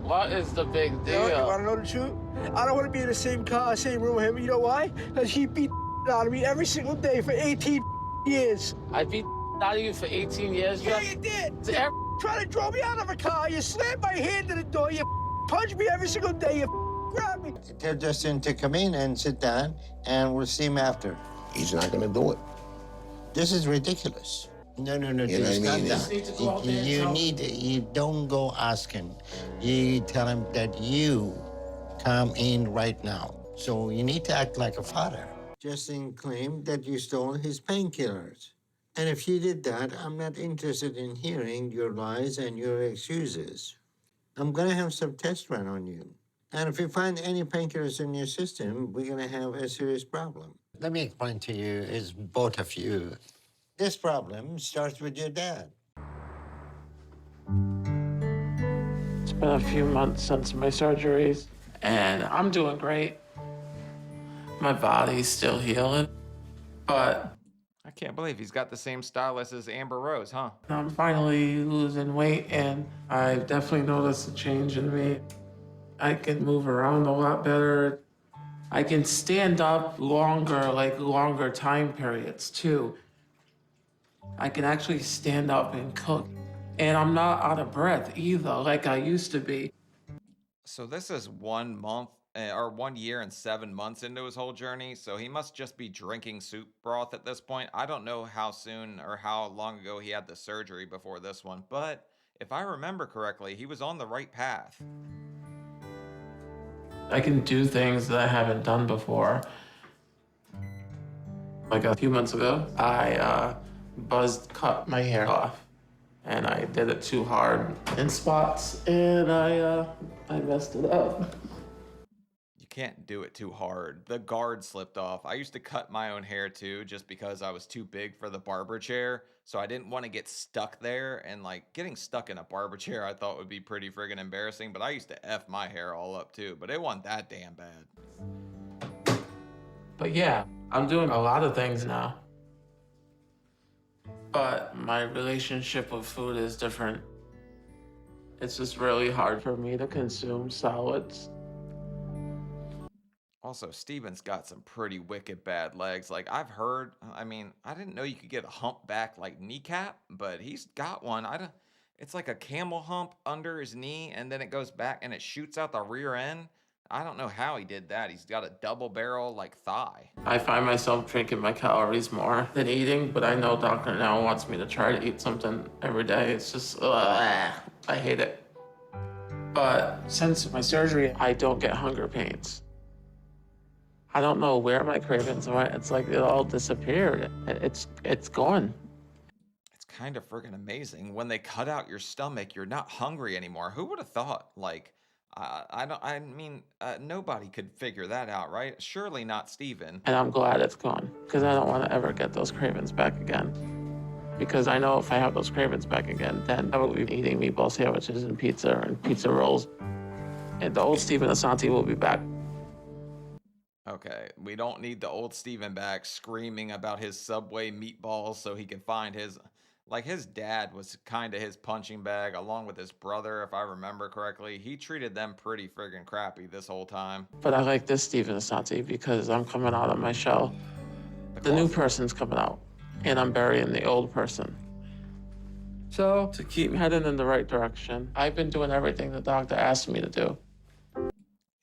What is the big You know, you deal? want to know the truth? I don't want to be in the same car, same room with him. You know why? Because he beat the out of me every single day for 18 years. I beat out of you for 18 years, Yeah, Jeff? you did. Every Trying to draw me out of a car. You slammed my hand to the door. You punch me every single day. You grab me. Tell Justin to come in and sit down, and we'll see him after. He's not going to do it. This is ridiculous. No, You know what I dude, mean? calm just need to go out there and tell him. you don't go ask him. You tell him that you come in right now. So you need to act like a father. Justin claimed that you stole his painkillers. And if you did that, I'm not interested in hearing your lies and your excuses. I'm gonna have some tests run on you. And if you find any painkillers in your system, we're gonna have a serious problem. Let me explain to you, is both of you. This problem starts with your dad. It's been a few months since my surgeries, and I'm doing great. My body's still healing, but I can't believe he's got the same stylist as Amber Rose, huh? I'm finally losing weight, and I've definitely noticed a change in me. I can move around a lot better. I can stand up longer, like longer time periods too. I can actually stand up and cook. And I'm not out of breath either, like I used to be. So this is 1 month or 1 year and 7 months into his whole journey. So he must just be drinking soup broth at this point. I don't know how soon or how long ago he had the surgery before this one, but if I remember correctly, he was on the right path. I can do things that I haven't done before. Like a few months ago, I cut my hair off, and I did it too hard in spots, and I messed it up. You can't do it too hard. The guard slipped off. I used to cut my own hair too, just because I was too big for the barber chair. So I didn't want to get stuck there. And like getting stuck in a barber chair, I thought would be pretty friggin' embarrassing. But I used to F my hair all up too. But it wasn't that damn bad. But yeah, I'm doing a lot of things now. But my relationship with food is different. It's just really hard for me to consume solids. Also, Steven's got some pretty wicked bad legs. Like I've heard, I mean, I didn't know you could get a humpback like kneecap, but he's got one. I don't, it's like a camel hump under his knee, and then it goes back and it shoots out the rear end. I don't know how he did that. He's got a double barrel like thigh. I find myself drinking my calories more than eating, but I know Dr. now wants me to try to eat something every day. It's just, I hate it. But since my surgery, I don't get hunger pains. I don't know where my cravings are. It's like it all disappeared. It's gone. It's kind of friggin' amazing. When they cut out your stomach, you're not hungry anymore. Who would have thought? Like, I don't. I mean, nobody could figure that out, right? Surely not Steven. And I'm glad it's gone, because I don't want to ever get those cravings back again. Because I know if I have those cravings back again, then I will be eating meatball sandwiches and pizza rolls. And the old Stephen Assanti will be back. Okay, we don't need the old Steven back screaming about his Subway meatballs so he can find his. Like, his dad was kind of his punching bag, along with his brother, if I remember correctly. He treated them pretty friggin' crappy this whole time. But I like this Stephen Assanti because I'm coming out of my shell. The new person's coming out, and I'm burying the old person. So, to keep heading in the right direction, I've been doing everything the doctor asked me to do.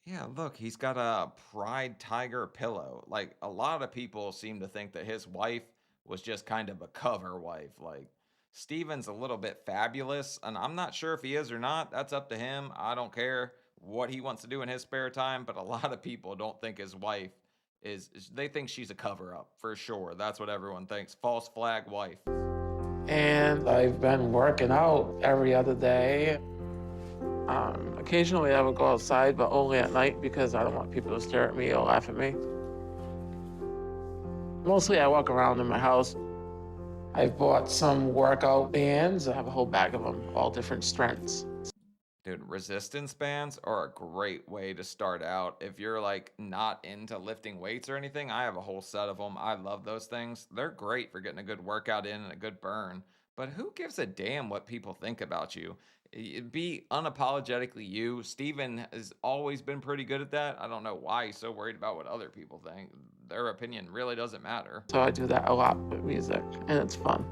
Yeah, look, he's got a Pride Tiger pillow. Like, a lot of people seem to think that his wife was just kind of a cover wife. Like, Steven's a little bit fabulous, and I'm not sure if he is or not. That's up to him. I don't care what he wants to do in his spare time, but a lot of people don't think his wife they think she's a cover up, for sure. That's what everyone thinks. False flag wife. And I've been working out every other day. Occasionally I would go outside, but only at night because I don't want people to stare at me or laugh at me. Mostly I walk around in my house. I've bought some workout bands. I have a whole bag of them, all different strengths. Dude, resistance bands are a great way to start out. If you're like not into lifting weights or anything, I have a whole set of them. I love those things. They're great for getting a good workout in and a good burn. But who gives a damn what people think about you? Be unapologetically you. Steven has always been pretty good at that. I don't know why he's so worried about what other people think. Their opinion really doesn't matter. So I do that a lot with music, and it's fun.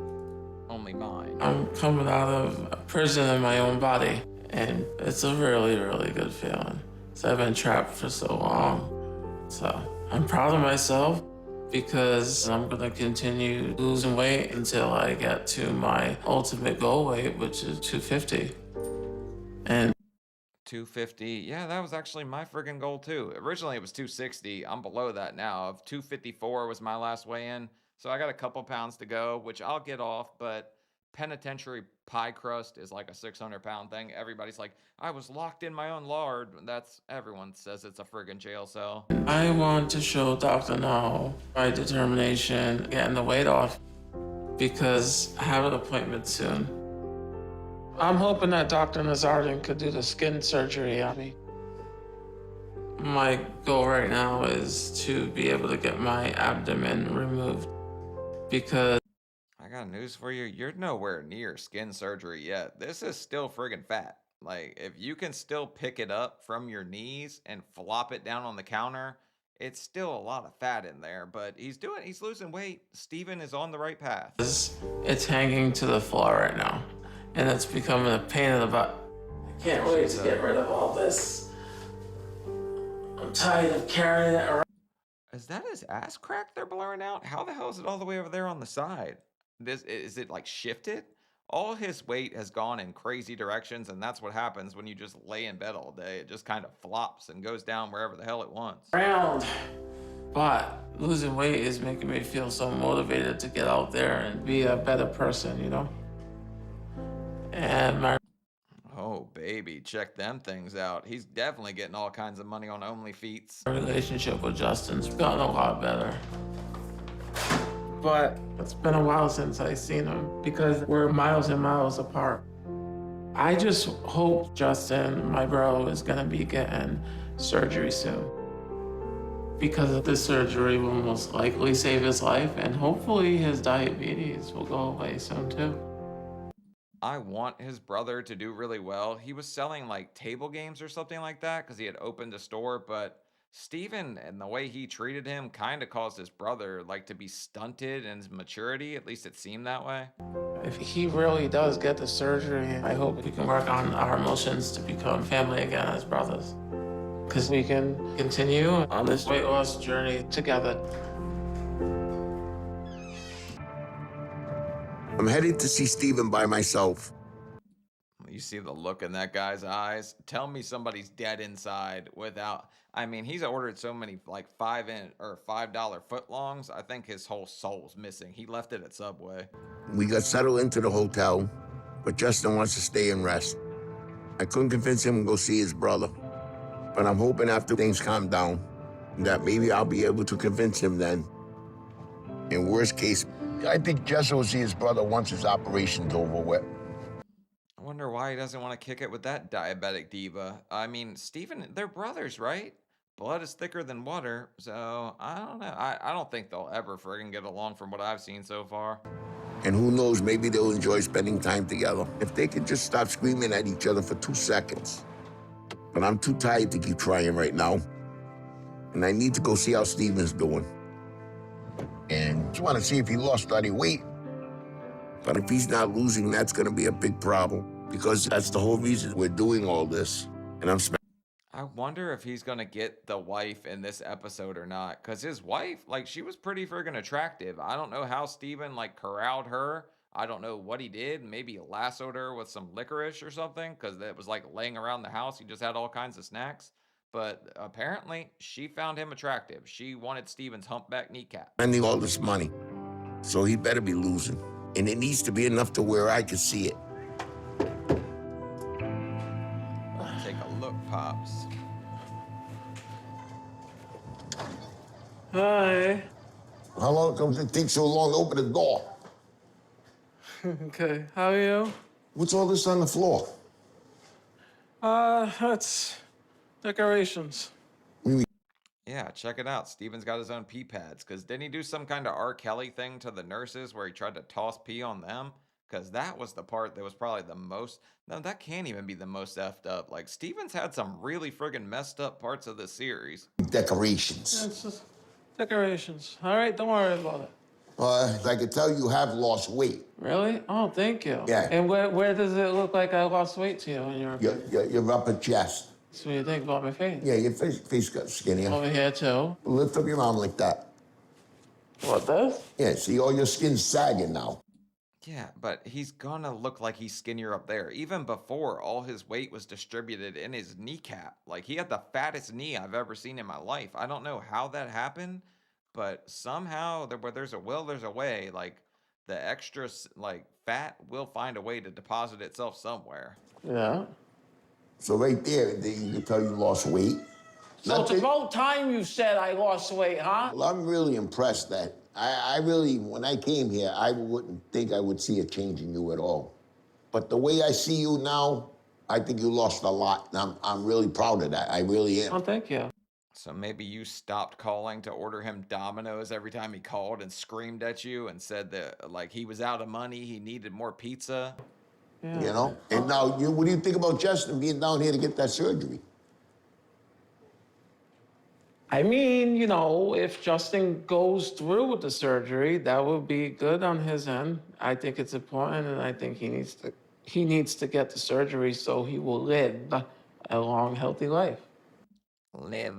Only mine. I'm coming out of prison in my own body, and it's a really, really good feeling. So I've been trapped for so long. So I'm proud of myself because I'm gonna continue losing weight until I get to my ultimate goal weight, which is 250. And 250. Yeah, that was actually my friggin' goal too. Originally it was 260. I'm below that now. Of 254 was my last weigh in. So I got a couple pounds to go, which I'll get off, but penitentiary pie crust is like a 600-pound thing. Everybody's like, I was locked in my own lard. That's everyone says it's a friggin' jail cell. I want to show Dr. No my determination getting the weight off because I have an appointment soon. I'm hoping that Dr. Nazardin could do the skin surgery on me. My goal right now is to be able to get my abdomen removed because I got news for you. You're nowhere near skin surgery yet. This is still friggin' fat. Like, if you can still pick it up from your knees and flop it down on the counter, it's still a lot of fat in there, but he's losing weight. Steven is on the right path. it's hanging to the floor right now and it's becoming a pain in the butt. I can't wait to get rid of all this. I'm tired of carrying it around. Is that his ass crack they're blurring out? How the hell is it all the way over there on the side? Is it like shifted? All his weight has gone in crazy directions, and that's what happens when you just lay in bed all day. It just kind of flops and goes down wherever the hell it wants. But losing weight is making me feel so motivated to get out there and be a better person, you know? And my Oh, baby, check them things out. He's definitely getting all kinds of money on OnlyFeets. relationship with Justin's gotten a lot better. But it's been a while since I've seen him because we're miles and miles apart. I just hope Justin, my bro, is gonna be getting surgery soon. Because of this surgery will most likely save his life and hopefully his diabetes will go away soon too. I want his brother to do really well. He was selling like table games or something like that because he had opened a store, but Steven and the way he treated him kind of caused his brother like to be stunted in his maturity. At least it seemed that way. If he really does get the surgery, I hope we can work on our emotions to become family again as brothers. Because we can continue on this weight loss journey together. I'm headed to see Steven by myself. You see the look in that guy's eyes. Tell me somebody's dead inside without. I mean, he's ordered so many like $5 footlongs. I think his whole soul's missing. He left it at Subway. We got settled into the hotel, but Justin wants to stay and rest. I couldn't convince him to go see his brother, but I'm hoping after things calm down that maybe I'll be able to convince him then. In worst case, I think Justin will see his brother once his operation's over with. I wonder why he doesn't want to kick it with that diabetic diva. I mean, Steven, they're brothers, right? Blood is thicker than water, so I don't know. I don't think they'll ever friggin' get along from what I've seen so far. And who knows, maybe they'll enjoy spending time together. If they could just stop screaming at each other for 2 seconds. But I'm too tired to keep trying right now. And I need to go see how Steven's doing. And just want to see if he lost any weight. But if he's not losing, that's going to be a big problem. Because that's the whole reason we're doing all this. And I wonder if he's gonna get the wife in this episode or not. Cause his wife, like, she was pretty friggin' attractive. I don't know how Steven like corralled her. I don't know what he did. Maybe lassoed her with some licorice or something. Cause it was like laying around the house. He just had all kinds of snacks. But apparently she found him attractive. She wanted Steven's humpback kneecap. spending all this money. So he better be losing. And it needs to be enough to where I can see it. Take a look, Pops. Hi. How long does it take so long to open the door? Okay, how are you? What's all this on the floor? That's decorations. Yeah, check it out. Steven's got his own pee pads. Because didn't he do some kind of R. Kelly thing to the nurses where he tried to toss pee on them? because that was the part that was probably the most. No, that can't even be the most effed up. Like, Steven's had some really friggin' messed up parts of this series. Decorations. It's just decorations. All right, don't worry about it. I can tell you have lost weight. Really? Oh, thank you. Yeah. And where does it look like I lost weight to you in your opinion? Your upper chest. So what do you think about my face? Yeah, your face got skinnier. Over here too. Lift up your arm like that. What, this? Yeah, see, all your skin's sagging now. Yeah, but he's gonna look like he's skinnier up there. Even before, all his weight was distributed in his kneecap. Like, he had the fattest knee I've ever seen in my life. I don't know how that happened, but somehow, where there's a will, there's a way. Like, the extra, like, fat will find a way to deposit itself somewhere. Yeah. So right there, you can tell you lost weight. So it's about time you said I lost weight, huh? Well, I'm really impressed that I really, when I came here, I wouldn't think I would see a change in you at all. But the way I see you now, I think you lost a lot, and I'm really proud of that. I really am. Oh, thank you. So maybe you stopped calling to order him Domino's every time he called and screamed at you and said that, like, he was out of money, he needed more pizza. Yeah. You know? And now, what do you think about Justin being down here to get that surgery? I mean, you know, if Justin goes through with the surgery, that would be good on his end. I think it's important, and I think he needs to get the surgery so he will live a long, healthy life. Live.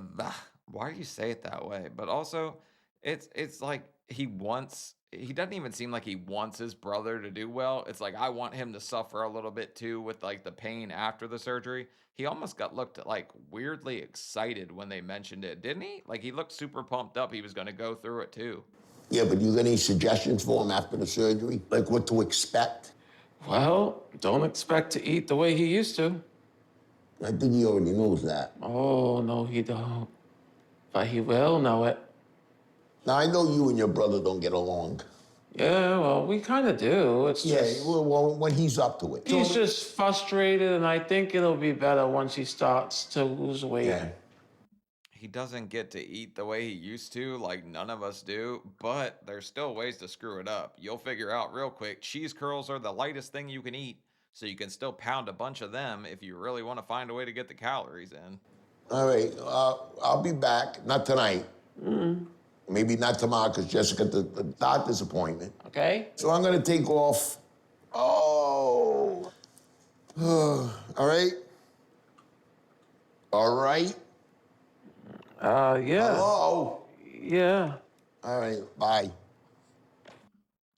Why do you say it that way? But also, it's like he doesn't even seem like he wants his brother to do well. It's like, I want him to suffer a little bit too with like the pain after the surgery. He almost looked like weirdly excited when they mentioned it, didn't he? Like, he looked super pumped up he was going to go through it too. Yeah, but you got any suggestions for him after the surgery? Like what to expect? Well, don't expect to eat the way he used to. I think he already knows that. Oh, no, he don't. But he will know it. Now, I know you and your brother don't get along. Yeah, well, we kind of do. It's just... well, when he's up to it. He's just frustrated, and I think it'll be better once he starts to lose weight. Yeah. He doesn't get to eat the way he used to, like none of us do, but there's still ways to screw it up. You'll figure out real quick, cheese curls are the lightest thing you can eat, so you can still pound a bunch of them if you really want to find a way to get the calories in. All right, I'll be back. Not tonight. Maybe not tomorrow, because Jessica got the doctor's appointment. Okay? So I'm going to take off. Oh. All right? All right? Yeah. Hello? Yeah. All right, bye.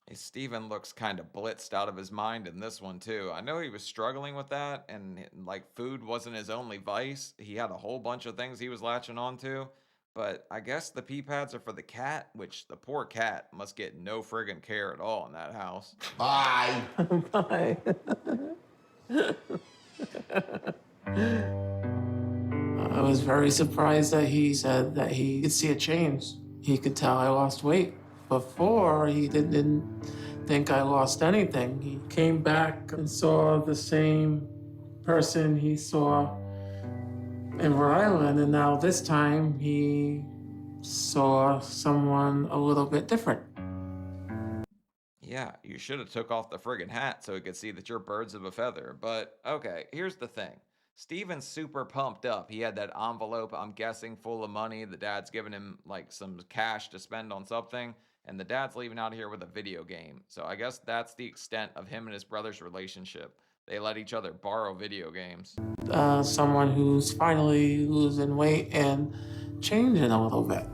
Hey, Steven looks kind of blitzed out of his mind in this one, too. I know he was struggling with that, and like food wasn't his only vice. He had a whole bunch of things he was latching onto. But I guess the pee pads are for the cat, which the poor cat must get no friggin' care at all in that house. Bye. Bye. I was very surprised that he said that he could see a change. He could tell I lost weight. Before, he didn't think I lost anything. He came back and saw the same person he saw in Rhode Island, and now this time he saw someone a little bit different. Yeah, you should have took off the friggin' hat so he could see that you're birds of a feather. But okay, here's the thing. Steven's super pumped up. He had that envelope, I'm guessing, full of money. The dad's giving him like some cash to spend on something, and the dad's leaving out of here with a video game. So I guess that's the extent of him and his brother's relationship. They let each other borrow video games. Someone who's finally losing weight and changing a little bit.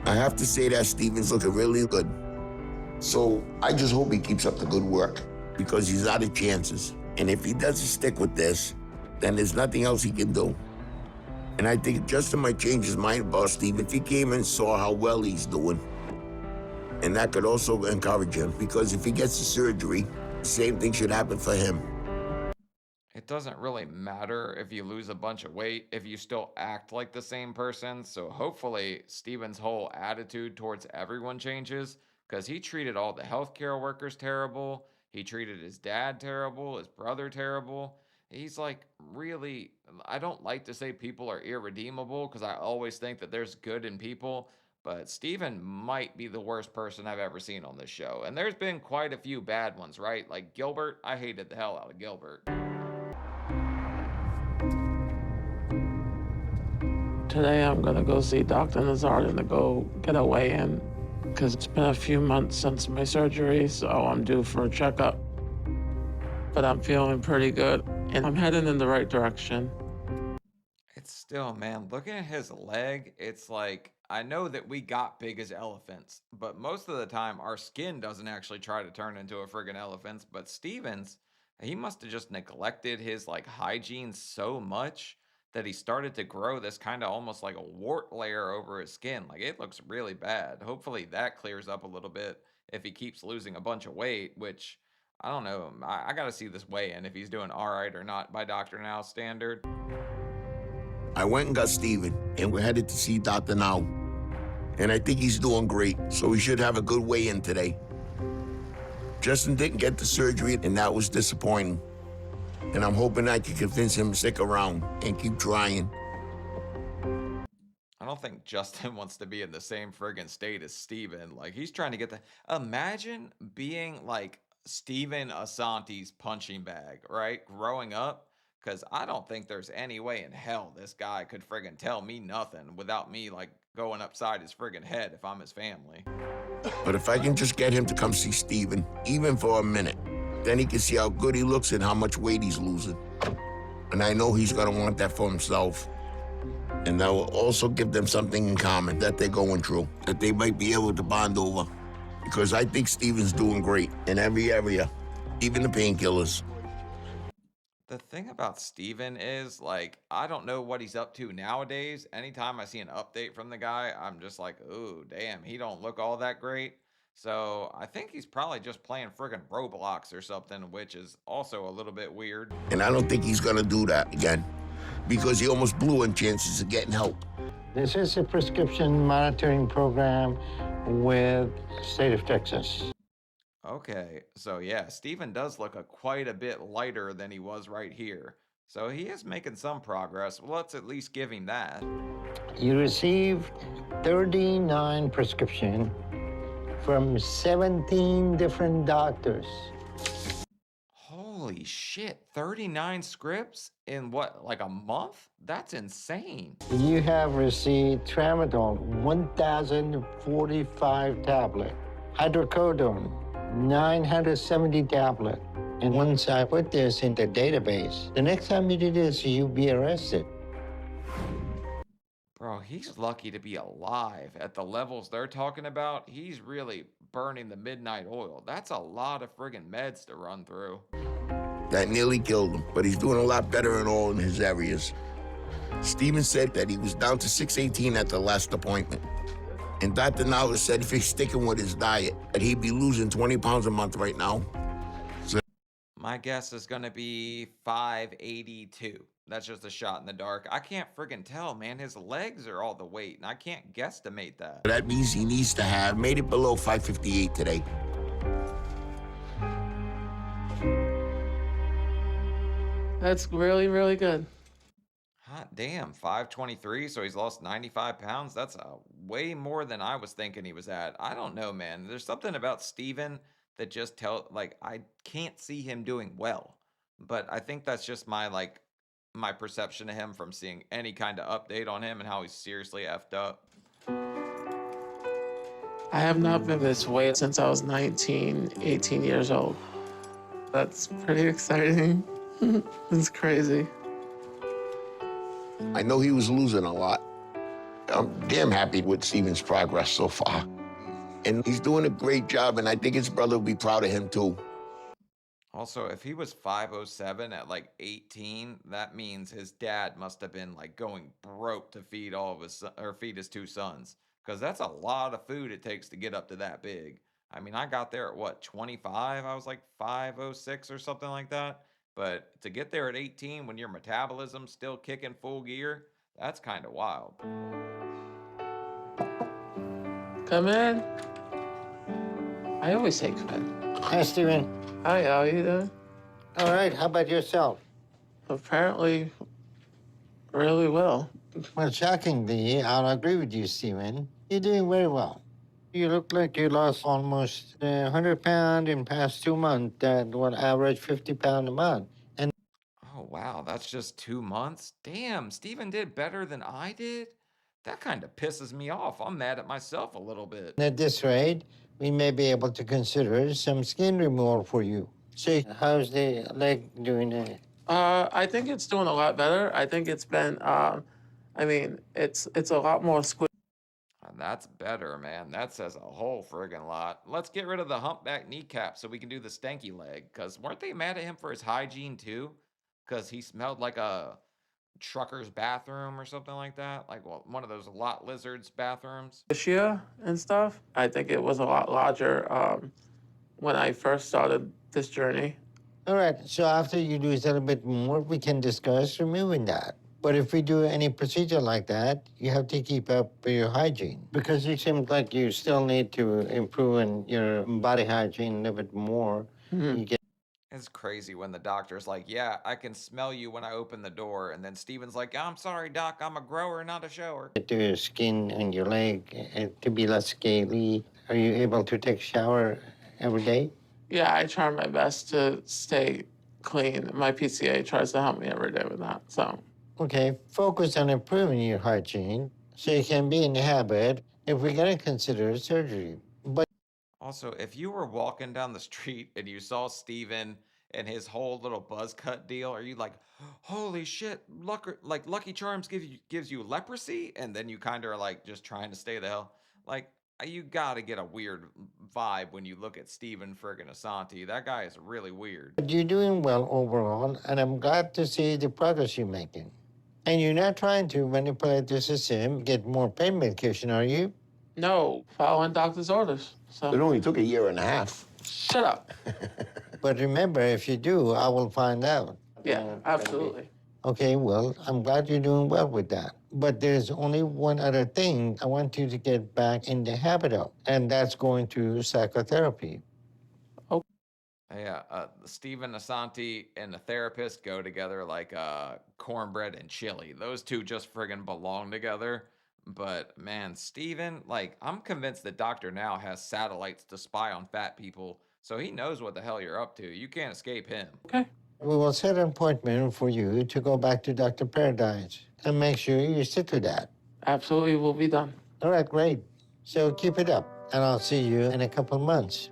I have to say that Steven's looking really good. So I just hope he keeps up the good work, because he's out of chances. And if he doesn't stick with this, then there's nothing else he can do. And I think Justin might change his mind about Steve if he came and saw how well he's doing. And that could also encourage him, because if he gets the surgery, the same thing should happen for him. It doesn't really matter if you lose a bunch of weight if you still act like the same person. So hopefully Steven's whole attitude towards everyone changes, because he treated all the healthcare workers terrible. He treated his dad terrible, his brother terrible. He's like, really, I don't like to say people are irredeemable, because I always think that there's good in people, but Steven might be the worst person I've ever seen on this show. And there's been quite a few bad ones, right? Like Gilbert, I hated the hell out of Gilbert. Today I'm gonna go see Dr. Nazarian to go get a weigh-in because it's been a few months since my surgery, so I'm due for a checkup. But I'm feeling pretty good and I'm heading in the right direction. It's still, man, looking at his leg, it's like, I know that we got big as elephants, but most of the time our skin doesn't actually try to turn into a friggin' elephant. But Stevens, he must have just neglected his like hygiene so much that he started to grow this kind of almost like a wart layer over his skin. Like it looks really bad. Hopefully that clears up a little bit if he keeps losing a bunch of weight, which I don't know. I got to see this weigh in if he's doing all right or not by Dr. Now's standard. I went and got Steven, and we're headed to see Dr. Now. And I think he's doing great, so we should have a good weigh-in today. Justin didn't get the surgery, and that was disappointing. And I'm hoping I can convince him to stick around and keep trying. I don't think Justin wants to be in the same friggin' state as Steven. Like, he's trying to get the. Imagine being like Steven Assanti's punching bag, right? Growing up. Because I don't think there's any way in hell this guy could friggin' tell me nothing without me, like, going upside his friggin' head if I'm his family. But if I can just get him to come see Steven, even for a minute, then he can see how good he looks and how much weight he's losing. And I know he's gonna want that for himself. And that will also give them something in common that they're going through, that they might be able to bond over. Because I think Steven's doing great in every area, even the painkillers. The thing about Steven is, like, I don't know what he's up to nowadays. Anytime I see an update from the guy, I'm just like, ooh, damn, he don't look all that great. So I think he's probably just playing friggin' Roblox or something, which is also a little bit weird. And I don't think he's gonna do that again, because he almost blew on chances of getting help. This is a prescription monitoring program with state of Texas. Okay, so yeah, Steven does look quite a bit lighter than he was right here. So he is making some progress. Well, let's at least give him that. You received 39 prescription from 17 different doctors. Holy shit, 39 scripts in what, like a month? That's insane. You have received tramadol, 1,045 tablet, hydrocodone, 970 tablet. And once I put this in the database, the next time you do this, you'll be arrested. Bro, he's lucky to be alive at the levels they're talking about. He's really burning the midnight oil. That's a lot of friggin' meds to run through. That nearly killed him, but he's doing a lot better in all in his areas. Steven said that he was down to 618 at the last appointment. And Dr. Nowler said if he's sticking with his diet, that he'd be losing 20 pounds a month right now. So My guess is gonna be 582. That's just a shot in the dark. I can't friggin' tell, man. His legs are all the weight, and I can't guesstimate that. that means he needs to have made it below 558 today. That's really, really good. Hot damn, 523, so he's lost 95 pounds. That's way more than I was thinking he was at. I don't know, man. There's something about Steven that just like, I can't see him doing well. But I think that's just my perception of him from seeing any kind of update on him and how he's seriously effed up. I have not been this way since I was 19, 18 years old. That's pretty exciting. It's crazy. I know he was losing a lot. I'm damn happy with Steven's progress so far. And he's doing a great job, and I think his brother will be proud of him too. Also, if he was 507 at like 18, that means his dad must have been like going broke to feed all of his or feed his two sons, because that's a lot of food it takes to get up to that big. I mean, I got there at what, 25? I was like 506 or something like that. But to get there at 18 when your metabolism's still kicking full gear, that's kind of wild. Come in. I always say come in. Hi, Steven. Hi, how are you doing? All right, how about yourself? Apparently, really well. Well, shockingly, I'll agree with you, Steven. You're doing very well. You look like you lost almost 100 pounds in past 2 months. That will average 50 pounds a month. And Oh, wow, that's just 2 months? Damn, Steven did better than I did? That kind of pisses me off. I'm mad at myself a little bit. at this rate, we may be able to consider some skin removal for you. So, how's the leg doing? I think it's doing a lot better. I think it's been, I mean, it's a lot more squishy. That's better, man. That says a whole friggin' lot. Let's get rid of the humpback kneecap so we can do the stanky leg. Because weren't they mad at him for his hygiene too? Because he smelled like a trucker's bathroom or something like that? Like, well, one of those lot lizards bathrooms? Squishier and stuff. I think it was a lot larger when I first started this journey. All right, so after you do a little bit more, we can discuss removing that. But if we do any procedure like that, you have to keep up with your hygiene because it seems like you still need to improve in your body hygiene a little bit more. You get It's crazy when the doctor's like, yeah, I can smell you when I open the door. And then Steven's like, I'm sorry, doc, I'm a grower, not a shower. your skin on your leg to be less scaly. Are you able to take a shower every day? Yeah, I try my best to stay clean. My PCA tries to help me every day with that. So, Okay, focus on improving your hygiene so you can be in the habit if we're going to consider surgery. But Also, if you were walking down the street and you saw Steven and his whole little buzz cut deal, are you like, holy shit, Lucky Charms gives you leprosy? And then you kind of are like just trying to stay the hell. Like, you gotta get a weird vibe when you look at Steven friggin' Assanti. That guy is really weird. you're doing well overall, and I'm glad to see the progress you're making. And you're not trying to manipulate the system, get more pain medication, are you? no, following doctor's orders. It So, only took a year and a half. shut up. But remember, if you do, I will find out. Yeah, absolutely. Okay, well, I'm glad you're doing well with that. But there's only one other thing I want you to get back in the habit of, and that's going to psychotherapy. Yeah, Steven Assanti and the therapist go together like cornbread and chili. Those two just friggin' belong together. But man, Steven, like, I'm convinced that Doctor Now has satellites to spy on fat people, so he knows what the hell you're up to. You can't escape him. Okay, We will set an appointment for you to go back to Dr. Paradise and make sure you stick to that. absolutely will be done. All right, great. So keep it up, and I'll see you in a couple of months.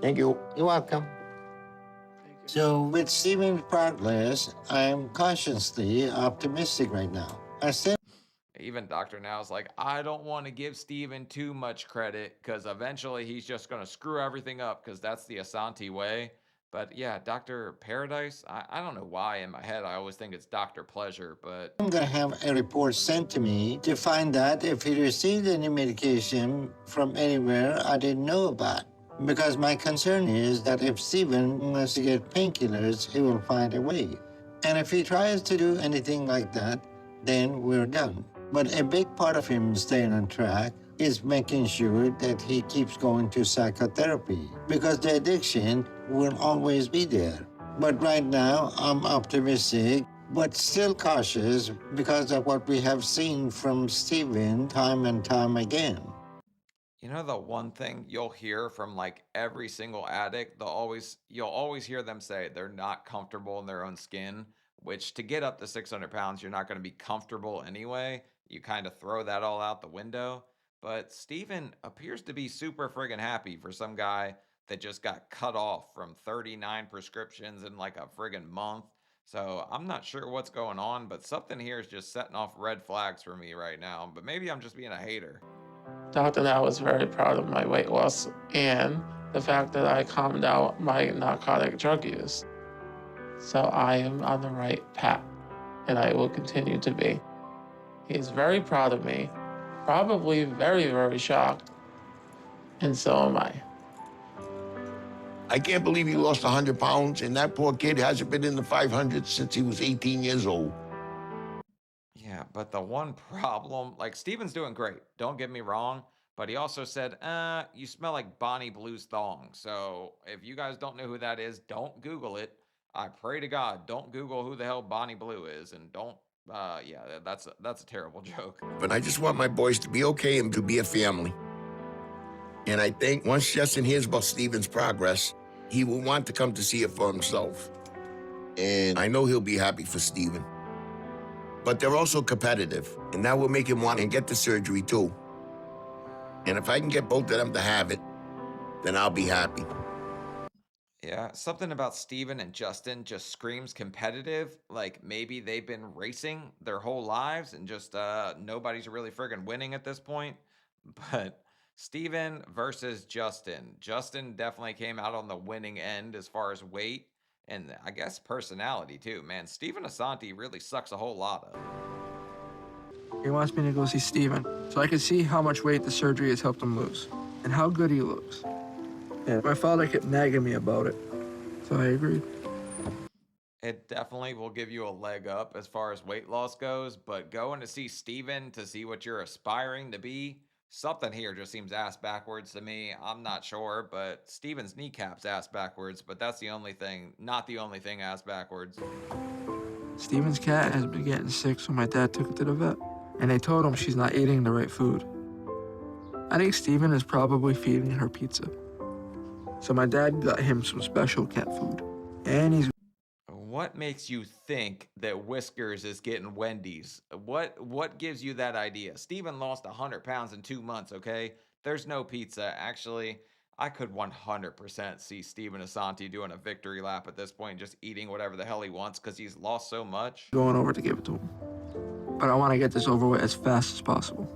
Thank you. You're welcome. Thank you. So, with Steven's progress, I'm cautiously optimistic right now. I still Even Doctor Now's like, I don't want to give Steven too much credit because eventually he's just going to screw everything up because that's the Asante way. But yeah, Dr. Paradise, I don't know why in my head I always think it's Dr. Pleasure, but am going to have a report sent to me to find out if he received any medication from anywhere I didn't know about. Because my concern is that if Steven wants to get painkillers, he will find a way. And if he tries to do anything like that, then we're done. But a big part of him staying on track is making sure that he keeps going to psychotherapy because the addiction will always be there. But right now, I'm optimistic, but still cautious because of what we have seen from Steven time and time again. you know the one thing you'll hear from like every single addict, you'll always hear them say they're not comfortable in their own skin, which to get up to 600 pounds, you're not going to be comfortable anyway. You kind of throw that all out the window. But Steven appears to be super friggin' happy for some guy that just got cut off from 39 prescriptions in like a friggin' month. So I'm not sure what's going on, but something here is just setting off red flags for me right now. But maybe I'm just being a hater. Dr. Now was very proud of my weight loss and the fact that I calmed out my narcotic drug use. So I am on the right path, and I will continue to be. He's very proud of me, probably very, very shocked, and so am I. I can't believe he lost 100 pounds, and that poor kid hasn't been in the 500 since he was 18 years old. Yeah, but the one problem, like Steven's doing great, don't get me wrong, but he also said, you smell like Bonnie Blue's thong. So if you guys don't know who that is, don't Google it. I pray to God, don't Google who the hell Bonnie Blue is, and don't. Yeah, that's a terrible joke. But I just want my boys to be okay and to be a family. And I think once Justin hears about Steven's progress, he will want to come to see it for himself. And I know he'll be happy for Steven. But they're also competitive, and that will make him want to get the surgery too. And if I can get both of them to have it, then I'll be happy. Yeah, something about Steven and Justin just screams competitive. Like maybe they've been racing their whole lives and just nobody's really friggin' winning at this point. But Steven versus Justin. Justin definitely came out on the winning end as far as weight and I guess personality too. Man, Steven Assanti really sucks a whole lot up. He wants me to go see Steven, so I can see how much weight the surgery has helped him lose, and how good he looks. And my father kept nagging me about it, so I agreed. It definitely will give you a leg up as far as weight loss goes, but going to see Steven to see what you're aspiring to be, something here just seems ass backwards to me. I'm not sure, but Steven's kneecap's ass backwards, but that's the only thing, not the only thing ass backwards. Steven's cat has been getting sick, so my dad took it to the vet, and they told him she's not eating the right food. I think Steven is probably feeding her pizza. So my dad got him some special cat food, and he's... What makes you think that Whiskers is getting Wendy's? What gives you that idea? Steven lost 100 pounds in 2 months, okay? There's no pizza. Actually, I could 100% see Steven Assanti doing a victory lap at this point, just eating whatever the hell he wants because he's lost so much. going over to give it to him. But I want to get this over with as fast as possible.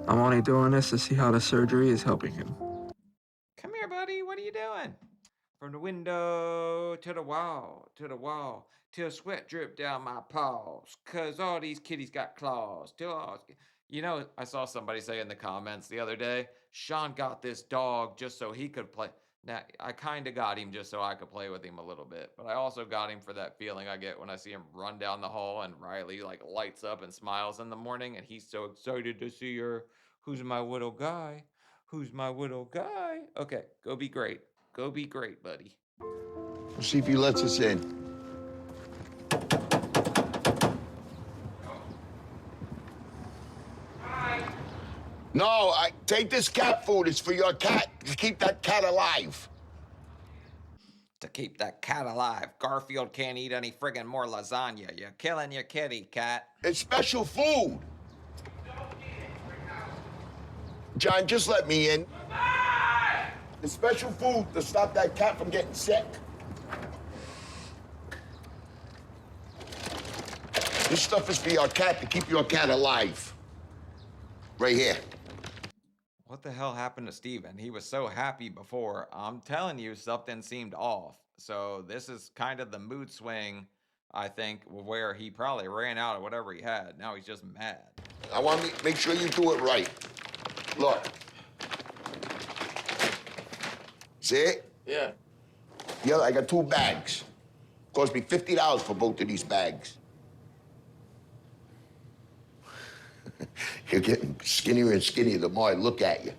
I'm only doing this to see how the surgery is helping him. Come here, buddy. What are you doing? From the window to the wall, till sweat drip down my paws, 'cause all these kitties got claws. You know, I saw somebody say in the comments the other day, Sean got this dog just so he could play. Now, I kind of got him just so I could play with him a little bit, but I also got him for that feeling I get when I see him run down the hall and Riley like lights up and smiles in the morning and he's so excited to see her. Who's my little guy? Who's my little guy? Okay, go be great. Go be great, buddy. We'll see if he lets us in. No, I take this cat food. It's for your cat. To keep that cat alive. To keep that cat alive, Garfield can't eat any friggin' more lasagna. You're killing your kitty, cat. It's special food. John, just let me in. It's special food to stop that cat from getting sick. This stuff is for your cat to keep your cat alive. Right here. What the hell happened to Steven? He was so happy before. I'm telling you, something seemed off. So this is kind of the mood swing, I think, where he probably ran out of whatever he had. Now he's just mad. I want to make sure you do it right. Look. See it? Yeah. Yeah, I got 2 bags. Cost me $50 for both of these bags. You're getting skinnier and skinnier the more I look at you.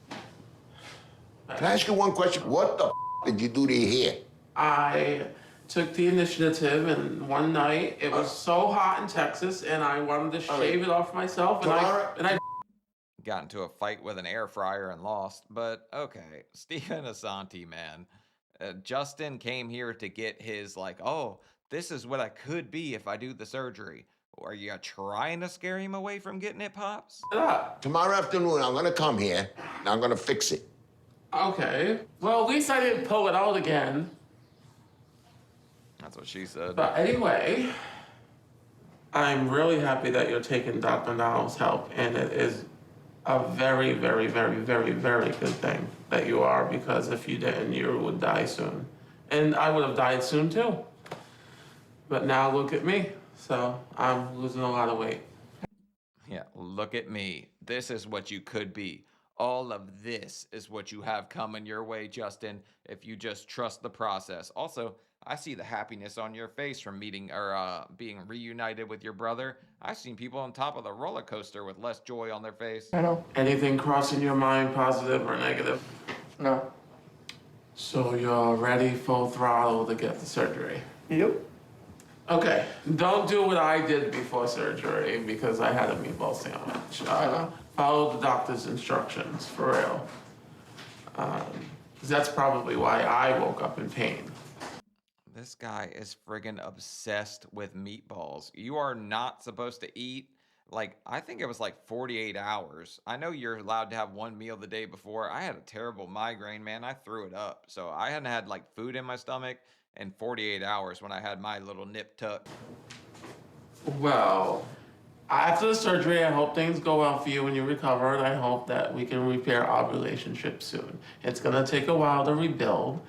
Can I ask you one question? What the did you do to your hair? I took the initiative, and one night it was so hot in Texas, and I wanted to shave it off myself, and I Got into a fight with an air fryer and lost. But okay, Steven Assanti, man. Justin came here to get his, like, oh, this is what I could be if I do the surgery. Are you trying to scare him away from getting it, Pops? Tomorrow afternoon, I'm gonna come here, and I'm gonna fix it. Okay. Well, at least I didn't pull it out again. That's what she said. But anyway, I'm really happy that you're taking Dr. Now's help, and it is a very, very, very, very, very good thing that you are, because if you didn't, you would die soon. And I would have died soon too. But now look at me. So I'm losing a lot of weight. Yeah, look at me. This is what you could be. All of this is what you have coming your way, Justin, if you just trust the process. Also, I see the happiness on your face from meeting or being reunited with your brother. I've seen people on top of the roller coaster with less joy on their face. I know. Anything crossing your mind, positive or negative? No. So you're ready full throttle to get the surgery? Yep. Okay, don't do what I did before surgery because I had a meatball sandwich. Follow the doctor's instructions, for real. 'Cause that's probably why I woke up in pain. This guy is friggin' obsessed with meatballs. You are not supposed to eat, like, I think it was like 48 hours. I know you're allowed to have one meal the day before. I had a terrible migraine, man. I threw it up. So I hadn't had like food in my stomach in 48 hours when I had my little nip tuck. Well, after the surgery, I hope things go well for you when you recover, and I hope that we can repair our relationship soon. It's gonna take a while to rebuild,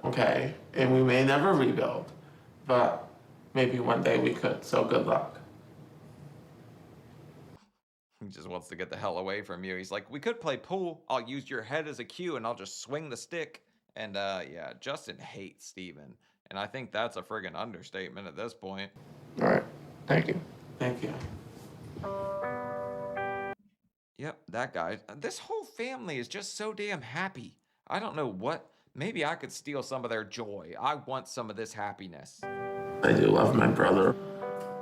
okay? And we may never rebuild, but maybe one day we could, so good luck. He just wants to get the hell away from you. He's like, we could play pool. I'll use your head as a cue and I'll just swing the stick. And yeah, Justin hates Steven. And I think that's a friggin' understatement at this point. All right, thank you. Thank you. Yep, that guy. This whole family is just so damn happy. I don't know what. Maybe I could steal some of their joy. I want some of this happiness. I do love my brother.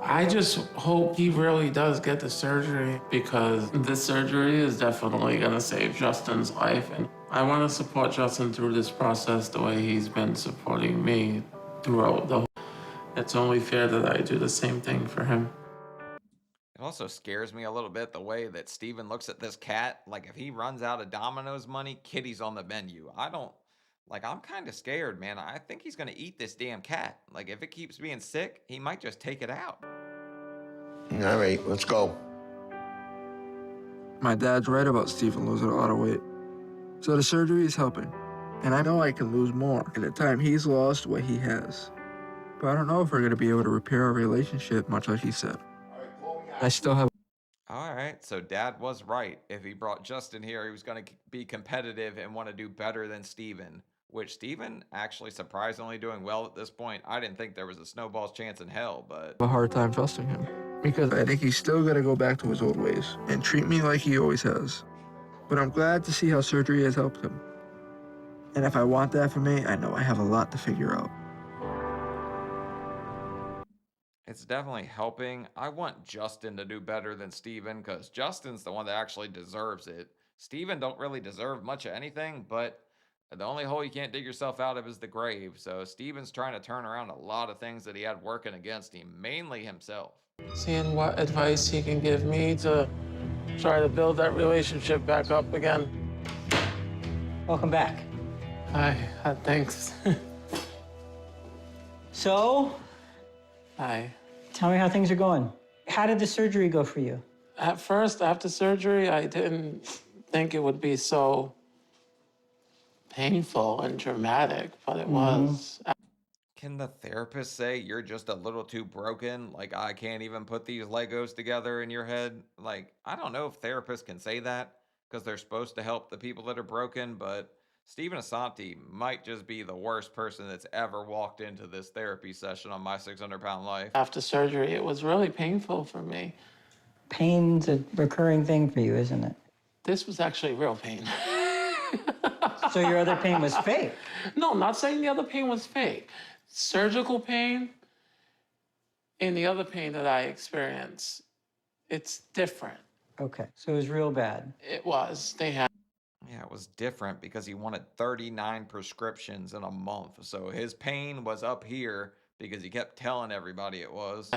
I just hope he really does get the surgery because this surgery is definitely gonna save Justin's life. And I wanna support Justin through this process the way he's been supporting me throughout the whole. It's only fair that I do the same thing for him. It also scares me a little bit the way that Steven looks at this cat. Like, if he runs out of Domino's money, Kitty's on the menu. I don't, like, I'm kind of scared, man. I think he's going to eat this damn cat. Like, if it keeps being sick, he might just take it out. All right, let's go. My dad's right about Steven losing a lot of weight. So the surgery is helping. And I know I can lose more in the time he's lost what he has. But I don't know if we're going to be able to repair our relationship, much like he said. I still have. All right, so Dad was right. If he brought Justin here, he was going to be competitive and want to do better than Steven, which Steven actually surprisingly doing well at this point. I didn't think there was a snowball's chance in hell, but a hard time trusting him because I think he's still gonna go back to his old ways and treat me like he always has. But I'm glad to see how surgery has helped him. And if I want that for me, I know I have a lot to figure out. it's definitely helping. I want Justin to do better than Steven because Justin's the one that actually deserves it. Steven don't really deserve much of anything, but the only hole you can't dig yourself out of is the grave. So Steven's trying to turn around a lot of things that he had working against him, mainly himself. Seeing what advice he can give me to try to build that relationship back up again. Welcome back. Hi, thanks. So, Hi. tell me how things are going. How did the surgery go for you? At first, after surgery, I didn't think it would be so painful and dramatic, but it was. Can the therapist say you're just a little too broken? Like, I can't even put these Legos together in your head? Like, I don't know if therapists can say that because they're supposed to help the people that are broken, but Stephen Assanti might just be the worst person that's ever walked into this therapy session on my 600-pound life. After surgery, it was really painful for me. Pain's a recurring thing for you, isn't it? This was actually real pain. So your other pain was fake. No, I'm not saying the other pain was fake. Surgical pain and the other pain that I experienced, it's different. Okay, so it was real bad. It was. They had. Yeah, it was different because he wanted 39 prescriptions in a month. So his pain was up here because he kept telling everybody it was.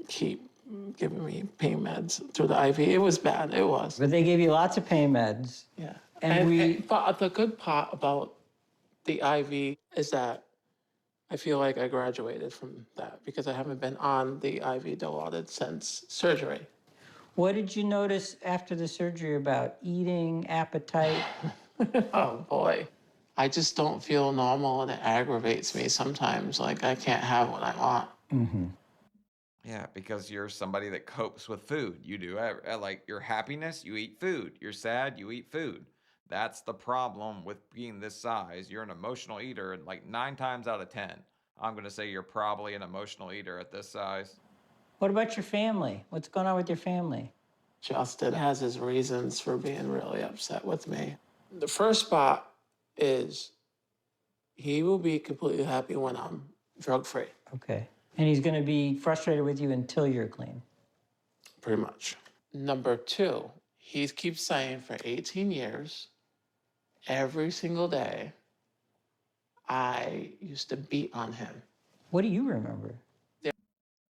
Keep giving me pain meds through the IV. It was bad. It was. But they gave you lots of pain meds. Yeah. And but the good part about the IV is that I feel like I graduated from that because I haven't been on the IV Dilaudid since surgery. what did you notice after the surgery about eating, appetite? Oh boy. I just don't feel normal and it aggravates me sometimes. Like I can't have what I want. Yeah, because you're somebody that copes with food. You do like your happiness, you eat food. You're sad, you eat food. That's the problem with being this size. You're an emotional eater, and like 9 times out of 10, I'm going to say you're probably an emotional eater at this size. What about your family? What's going on with your family? Justin has his reasons for being really upset with me. The first spot is he will be completely happy when I'm drug-free, Okay. And he's going to be frustrated with you until you're clean. pretty much. Number two, he keeps saying for 18 years, every single day, I used to beat on him. What do you remember?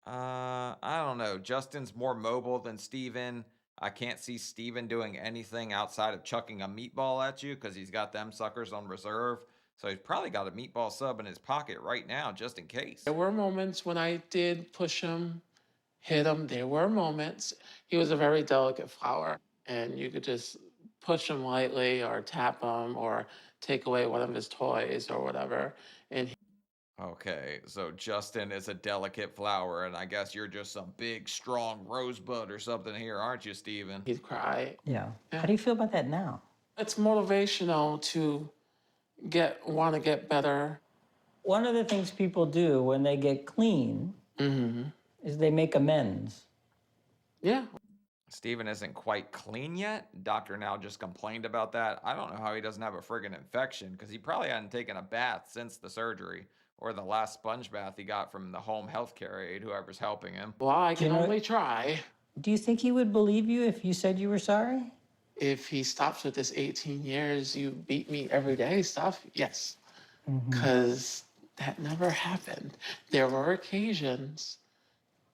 I don't know. Justin's more mobile than Steven. I can't see Steven doing anything outside of chucking a meatball at you because he's got them suckers on reserve. So he's probably got a meatball sub in his pocket right now, just in case. There were moments when I did push him, hit him. There were moments. He was a very delicate flower, and you could just push him lightly or tap him or take away one of his toys or whatever. And Okay, so Justin is a delicate flower, and I guess you're just some big, strong rosebud or something here, aren't you, Steven? he'd cry. Yeah. How do you feel about that now? It's motivational to want to get better. One of the things people do when they get clean is they make amends. Yeah. Steven isn't quite clean yet. Doctor now just complained about that. I don't know how he doesn't have a friggin' infection, because he probably hadn't taken a bath since the surgery, or the last sponge bath he got from the home healthcare aide, whoever's helping him. Well, I can only try. Do you think he would believe you if you said you were sorry? If he stops with this 18 years, you beat me every day stuff, yes. Because that never happened. There were occasions.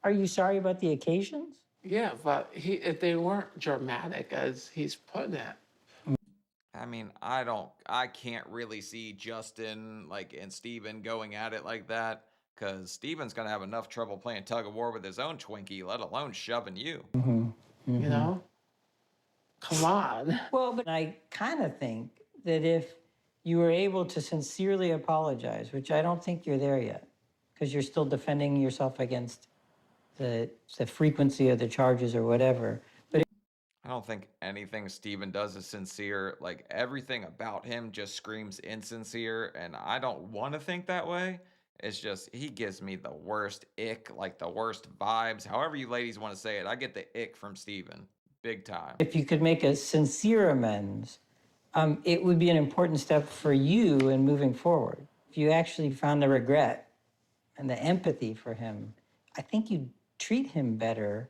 Are you sorry about the occasions? Yeah, but they weren't dramatic as he's putting it. I mean, I can't really see Justin, like, and Steven going at it like that, because Steven's going to have enough trouble playing tug of war with his own Twinkie, let alone shoving you. You know? Come on. Well, but I kind of think that if you were able to sincerely apologize, which I don't think you're there yet, because you're still defending yourself against the frequency of the charges or whatever. But I don't think anything Steven does is sincere. Like, everything about him just screams insincere, and I don't want to think that way. It's just, he gives me the worst ick, like the worst vibes. However you ladies want to say it, I get the ick from Steven. Big time. if you could make a sincere amends, it would be an important step for you in moving forward. If you actually found the regret and the empathy for him, I think you'd treat him better,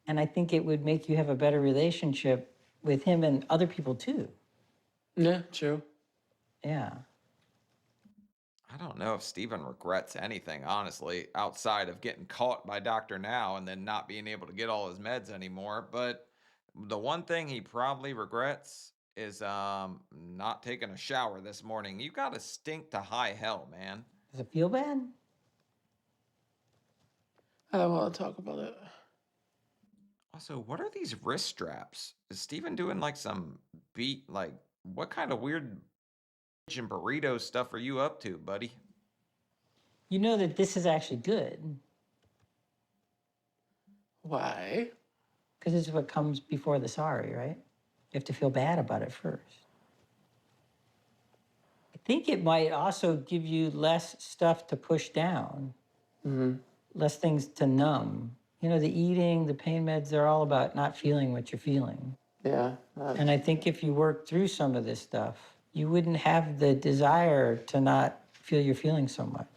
and I think it would make you have a better relationship with him and other people too. Yeah, true. Yeah. I don't know if Steven regrets anything, honestly, outside of getting caught by Dr. Now and then not being able to get all his meds anymore. But the one thing he probably regrets is not taking a shower this morning. You gotta stink to high hell, man. Does it feel bad? I don't want to talk about it. Also, what are these wrist straps? Is Steven doing like some like, what kind of weird and burrito stuff are you up to, buddy? You know that this is actually good, Why? because it's what comes before the sorry, right? You have to feel bad about it first. I think it might also give you less stuff to push down, less things to numb. You know, the eating, the pain meds, they're all about not feeling what you're feeling. Yeah. And I think if you work through some of this stuff, you wouldn't have the desire to not feel your feelings so much.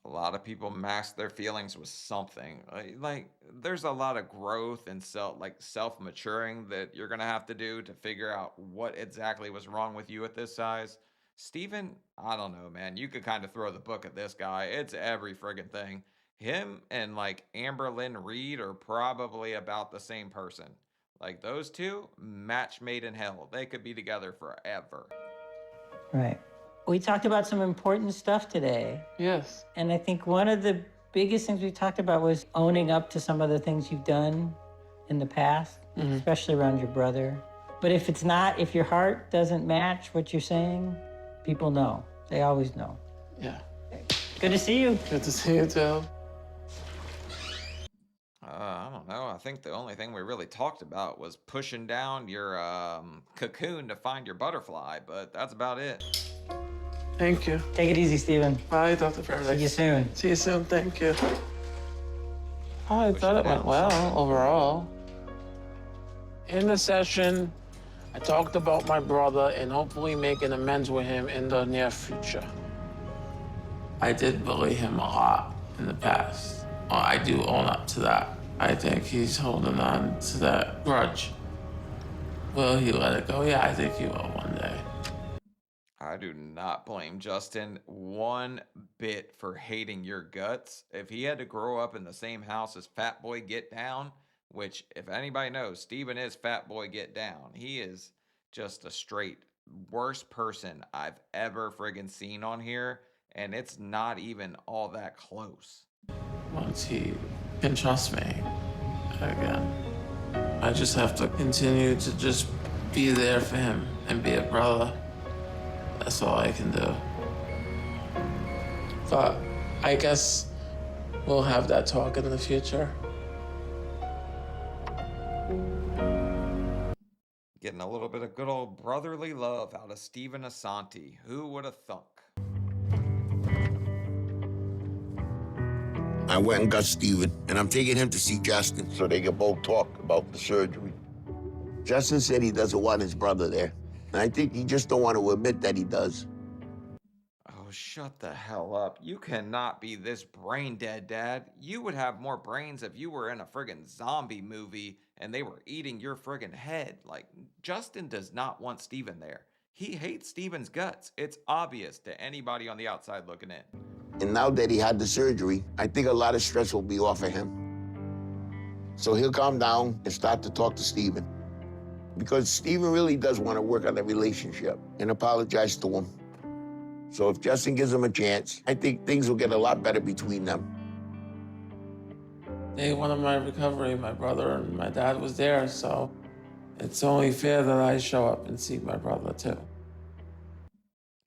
A lot of people mask their feelings with something. Like, there's a lot of growth and self-maturing that you're gonna have to do to figure out what exactly was wrong with you at this size. Steven, I don't know, man. You could kind of throw the book at this guy. It's every friggin' thing. Him and like Amber Lynn Reed are probably about the same person. Like, those two, match made in hell. They could be together forever. Right. We talked about some important stuff today. Yes. And I think one of the biggest things we talked about was owning up to some of the things you've done in the past, especially around your brother. But if your heart doesn't match what you're saying, people know. They always know. Yeah. Good to see you. Good to see you too. I don't know. I think the only thing we really talked about was pushing down your cocoon to find your butterfly, but that's about it. Thank you. Take it easy, Steven. Bye, Dr. Paradise. See you soon. See you soon. Thank you. I thought it went well overall. In the session, I talked about my brother and hopefully making amends with him in the near future. I did bully him a lot in the past. Well, I do own up to that. I think he's holding on to that grudge. Will he let it go? Yeah, I think he will one day. I do not blame Justin one bit for hating your guts. If he had to grow up in the same house as Fat Boy Get Down, which, if anybody knows, Steven is Fat Boy Get Down. He is just a straight worst person I've ever friggin' seen on here, and it's not even all that close. Once he can trust me again, I just have to continue to just be there for him and be a brother. That's all I can do. But I guess we'll have that talk in the future. Getting a little bit of good old brotherly love out of Steven Assanti. Who would have thunk? I went and got Steven, and I'm taking him to see Justin so they can both talk about the surgery. Justin said he doesn't want his brother there, and I think he just don't want to admit that he does. Oh, shut the hell up. You cannot be this brain dead, Dad. You would have more brains if you were in a friggin' zombie movie and they were eating your friggin' head. Like, Justin does not want Steven there. He hates Steven's guts. It's obvious to anybody on the outside looking in. And now that he had the surgery, I think a lot of stress will be off of him. So he'll calm down and start to talk to Steven. Because Steven really does want to work on the relationship and apologize to him. So if Justin gives him a chance, I think things will get a lot better between them. Day one of my recovery, my brother and my dad was there, so it's only fair that I show up and see my brother too.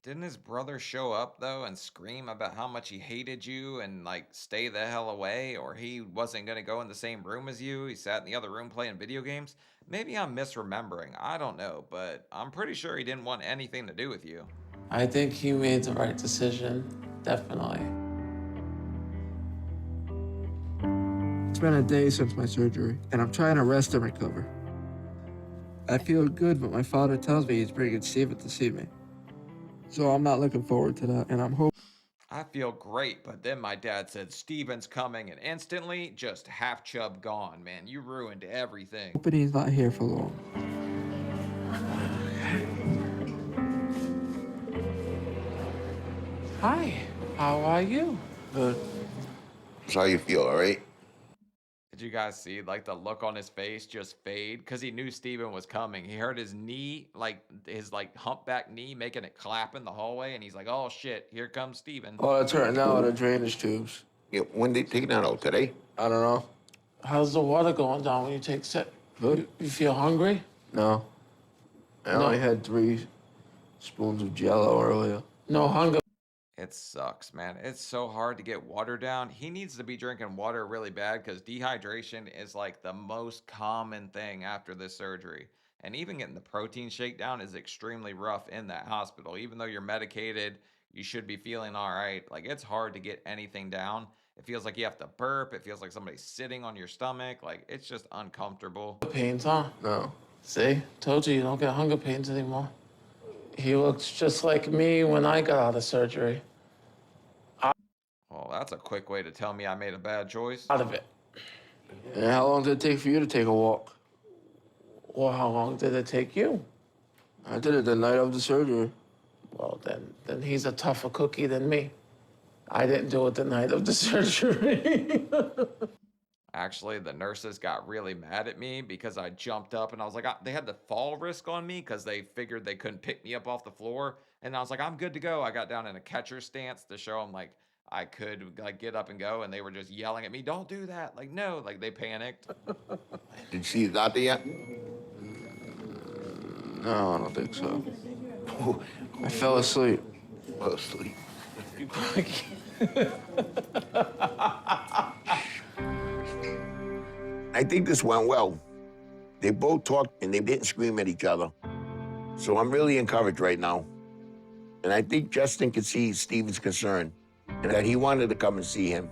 Didn't his brother show up though and scream about how much he hated you and like stay the hell away, or he wasn't going to go in the same room as you? He sat in the other room playing video games? Maybe I'm misremembering. I don't know, but I'm pretty sure he didn't want anything to do with you. I think he made the right decision, definitely. It's been a day since my surgery, and I'm trying to rest and recover. I feel good, but my father tells me he's bringing Steven to see me. So I'm not looking forward to that, and I'm hoping I feel great, but then my dad said Steven's coming and instantly just half chub gone, man. You ruined everything. he's not here for long. Hi, how are you? That's how you feel, all right? Did you guys see like the look on his face just fade? Because he knew Steven was coming. He heard his knee, like his like humpback knee making it clap in the hallway, and he's like, oh shit, here comes Steven. Oh, that's hurting now, the drainage tubes. Yeah, when they take that out, today? I don't know. How's the water going down when you take sip? Good. You feel hungry? No. I only had 3 spoons of Jell-O earlier. No hunger. It sucks, man. It's so hard to get water down. He needs to be drinking water really bad because dehydration is like the most common thing after this surgery. And even getting the protein shake down is extremely rough in that hospital. Even though you're medicated, you should be feeling all right. Like, it's hard to get anything down. It feels like you have to burp. It feels like somebody's sitting on your stomach. Like, it's just uncomfortable. Pains, huh? No. See? Told you don't get hunger pains anymore. He looks just like me when I got out of surgery. Well, that's a quick way to tell me I made a bad choice. Out of it. And how long did it take for you to take a walk? Well, how long did it take you? I did it the night of the surgery. Well, then he's a tougher cookie than me. I didn't do it the night of the surgery. Actually, the nurses got really mad at me because I jumped up and I was like, they had the fall risk on me because they figured they couldn't pick me up off the floor. And I was like, I'm good to go. I got down in a catcher stance to show them like I could like get up and go. And they were just yelling at me, don't do that. Like, no, like they panicked. Did you see the doctor yet? No, I don't think so. I fell asleep. Fell asleep. I think this went well. They both talked and they didn't scream at each other. So I'm really encouraged right now. And I think Justin could see Steven's concern and that he wanted to come and see him.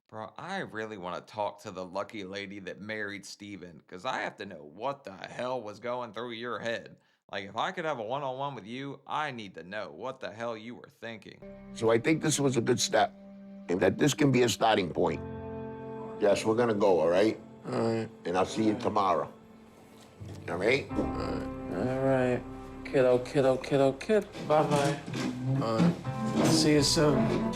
Bro, I really want to talk to the lucky lady that married Steven, because I have to know what the hell was going through your head. Like, if I could have a one-on-one with you, I need to know what the hell you were thinking. So I think this was a good step, and that this can be a starting point. Yes, we're gonna go, all right? All right. And I'll see you tomorrow. All right? All right. Kiddo, kiddo, kiddo, kid. Bye-bye. See you soon.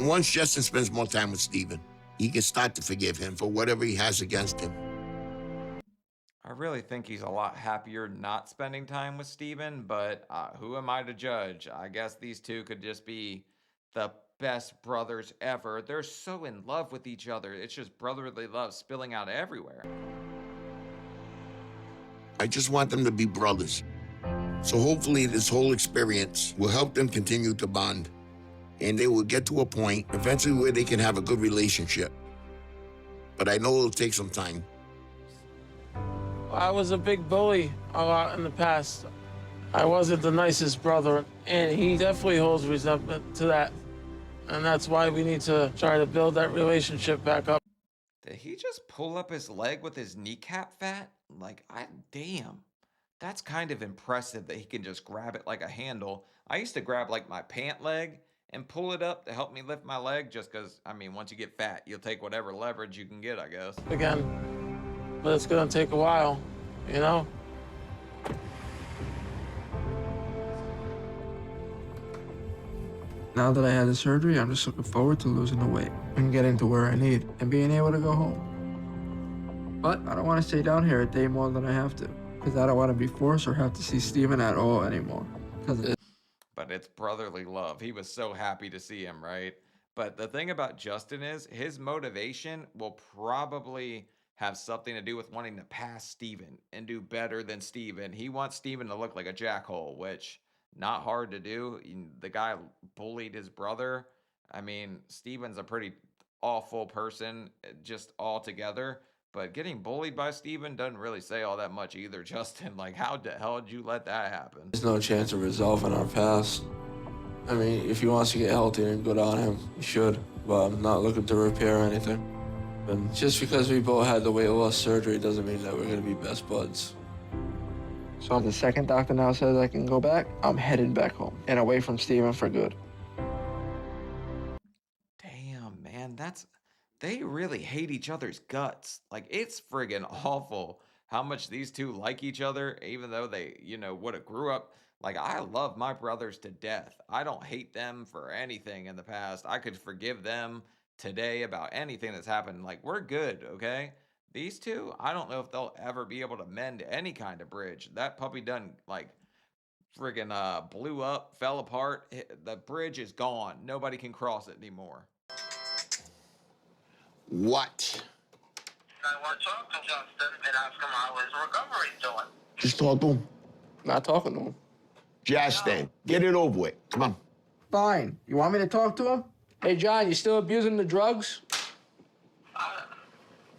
Once Justin spends more time with Steven, he can start to forgive him for whatever he has against him. I really think he's a lot happier not spending time with Steven, but who am I to judge? I guess these two could just be the best brothers ever. They're so in love with each other. It's just brotherly love spilling out everywhere. I just want them to be brothers. So hopefully this whole experience will help them continue to bond. And they will get to a point eventually where they can have a good relationship. But I know it'll take some time. I was a big bully a lot in the past. I wasn't the nicest brother, and he definitely holds resentment to that. And that's why we need to try to build that relationship back up. Did he just pull up his leg with his kneecap fat? Like, damn. That's kind of impressive that he can just grab it like a handle. I used to grab like my pant leg and pull it up to help me lift my leg just because, I mean, once you get fat, you'll take whatever leverage you can get, I guess. Again, but it's gonna take a while, you know? Now that I had the surgery, I'm just looking forward to losing the weight and getting to where I need and being able to go home. But I don't want to stay down here a day more than I have to, because I don't want to be forced or have to see Steven at all anymore. But it's brotherly love. He was so happy to see him, right? But the thing about Justin is his motivation will probably have something to do with wanting to pass Steven and do better than Steven. He wants Steven to look like a jackhole, which not hard to do. The guy bullied his brother. I mean, Steven's a pretty awful person just altogether. But getting bullied by Steven doesn't really say all that much either, Justin. Like, how the hell did you let that happen? There's no chance of resolving our past. I mean, if he wants to get healthy and good on him, he should. But I'm not looking to repair anything. And just because we both had the weight loss surgery doesn't mean that we're gonna be best buds. So if the second doctor now says I can go back, I'm headed back home and away from Steven for good. Damn, man, they really hate each other's guts. Like, it's friggin' awful how much these two like each other, even though they, would have grew up. Like, I love my brothers to death. I don't hate them for anything in the past. I could forgive them today about anything that's happened. Like, we're good, okay? These two, I don't know if they'll ever be able to mend any kind of bridge. That puppy done, like, friggin' blew up, fell apart. The bridge is gone. Nobody can cross it anymore. What? I want to talk to Justin and ask him how his recovery doing. Just talk to him. Not talking to him. Justin, get it over with. Come on. Fine. You want me to talk to him? Hey, John, you still abusing the drugs? I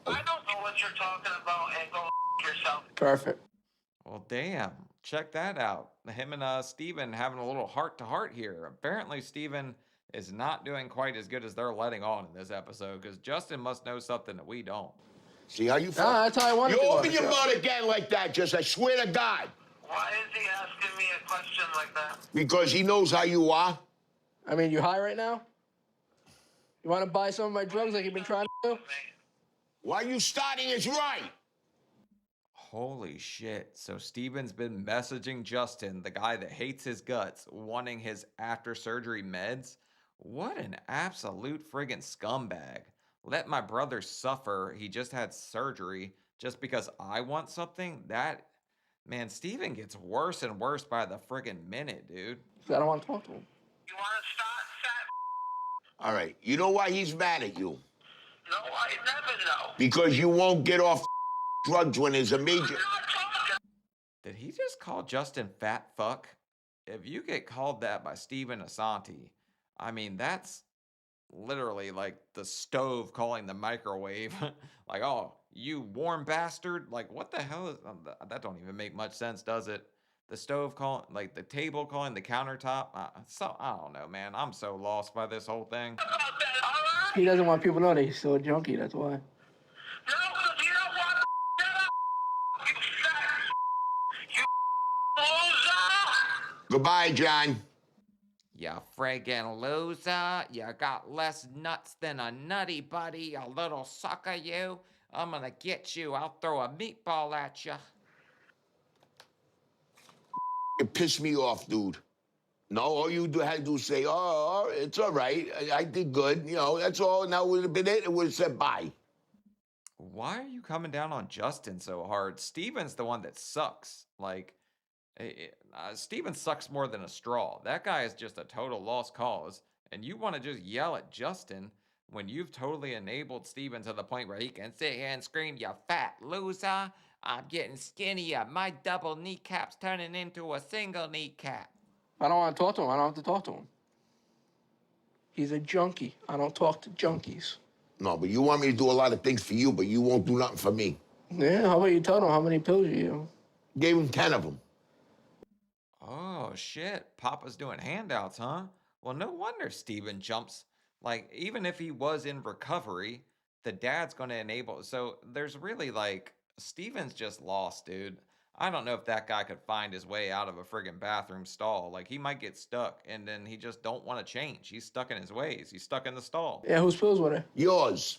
don't know what you're talking about, and go yourself. Perfect. Well, damn. Check that out. Him and Steven having a little heart-to-heart here. Apparently, Steven is not doing quite as good as they're letting on in this episode, because Justin must know something that we don't. See how you feel? Nah, that's how I want You to go on open the your show. mouth again like that, just I swear to God. Why is he asking me a question like that? Because he knows how you are. I mean, you high right now? You want to buy some of my drugs like you've been trying to do? Why you starting is right. Holy shit. So Steven's been messaging Justin, the guy that hates his guts, wanting his after-surgery meds? What an absolute friggin' scumbag. Let my brother suffer. He just had surgery just because I want something? Man, Steven gets worse and worse by the friggin' minute, dude. I don't want to talk to him. You want to start fat? All right, you know why he's mad at you? No, I never know. Because you won't get off drugs when there's a major... I'm not talking. Did he just call Justin fat fuck? If you get called that by Steven Assanti, I mean, that's literally like the stove calling the microwave. Like, oh, you warm bastard. Like, what the hell is that? Don't even make much sense, does it? The stove calling, like the table calling the countertop. So I don't know, man. I'm so lost by this whole thing. About that, all right? He doesn't want people to know that he's still a junkie, that's why. No, because you don't want to shut up, you fat, you loser. Goodbye, John. You friggin' loser. You got less nuts than a nutty buddy, you little sucker, you. I'm gonna get you. I'll throw a meatball at you. It pissed me off, dude. No, all you had to do is say, oh, it's all right. I did good. You know, that's all. Now it would have been it. It would have said bye. Why are you coming down on Justin so hard? Steven's the one that sucks. Like, Steven sucks more than a straw. That guy is just a total lost cause. And you want to just yell at Justin when you've totally enabled Steven to the point where he can sit here and scream, you fat loser. I'm getting skinnier. My double kneecap's turning into a single kneecap. I don't want to talk to him. I don't have to talk to him. He's a junkie. I don't talk to junkies. No, but you want me to do a lot of things for you, but you won't do nothing for me. Yeah, how about you tell him how many pills you use? Gave him 10 of them. Oh, shit. Papa's doing handouts, huh? Well, no wonder Steven jumps. Like, even if he was in recovery, the dad's going to enable. So there's really like, Steven's just lost, dude. I don't know if that guy could find his way out of a friggin' bathroom stall. Like, he might get stuck, and then he just don't want to change. He's stuck in his ways. He's stuck in the stall. Yeah, whose pills were they? Yours.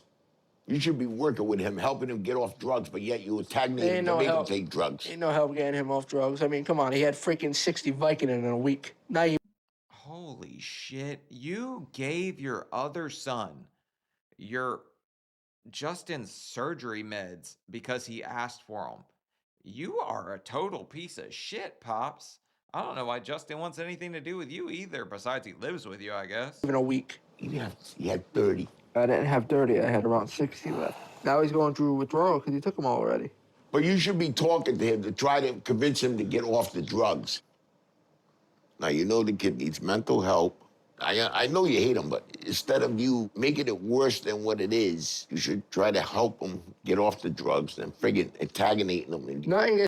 You should be working with him, helping him get off drugs, but yet you antagonate him to make him take drugs. Ain't no help getting him off drugs. I mean, come on, he had freaking 60 Vicodin in a week. Now you... Holy shit. You gave your other son your Justin's surgery meds because he asked for them. You are a total piece of shit, Pops. I don't know why Justin wants anything to do with you either, besides he lives with you, I guess. Even a week. He had 30. I didn't have 30. I had around 60 left. Now he's going through withdrawal because he took them all already. But you should be talking to him to try to convince him to get off the drugs. Now, you know the kid needs mental help. I know you hate him, but instead of you making it worse than what it is, you should try to help him get off the drugs than friggin' antagonating him.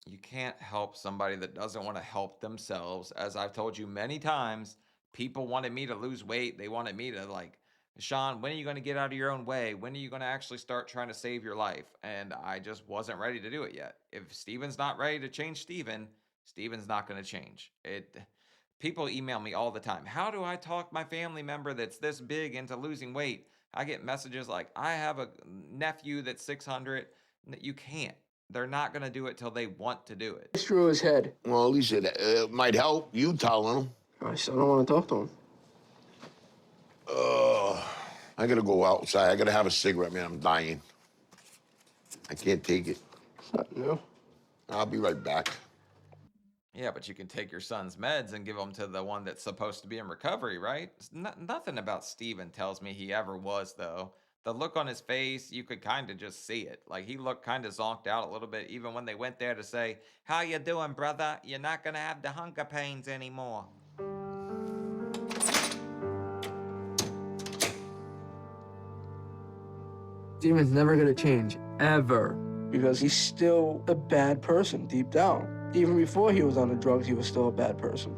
You can't help somebody that doesn't want to help themselves. As I've told you many times, people wanted me to lose weight. They wanted me to, like, Sean, when are you going to get out of your own way? When are you going to actually start trying to save your life? And I just wasn't ready to do it yet. If Steven's not ready to change Steven, Steven's not going to change. People email me all the time. How do I talk my family member that's this big into losing weight? I get messages like, I have a nephew that's 600. You can't. They're not going to do it till they want to do it. It's through his head. Well, at least it might help. You telling him. I still don't want to talk to him. I gotta go outside. I gotta have a cigarette, man. I'm dying. I can't take it. It's not new. I'll be right back. Yeah, but you can take your son's meds and give them to the one that's supposed to be in recovery, right? Nothing about Steven tells me he ever was, though. The look on his face, you could kind of just see it. Like, he looked kind of zonked out a little bit, even when they went there to say, how you doing, brother? You're not going to have the hunger pains anymore. Steven's never gonna change, ever. Because he's still a bad person deep down. Even before he was on the drugs, he was still a bad person.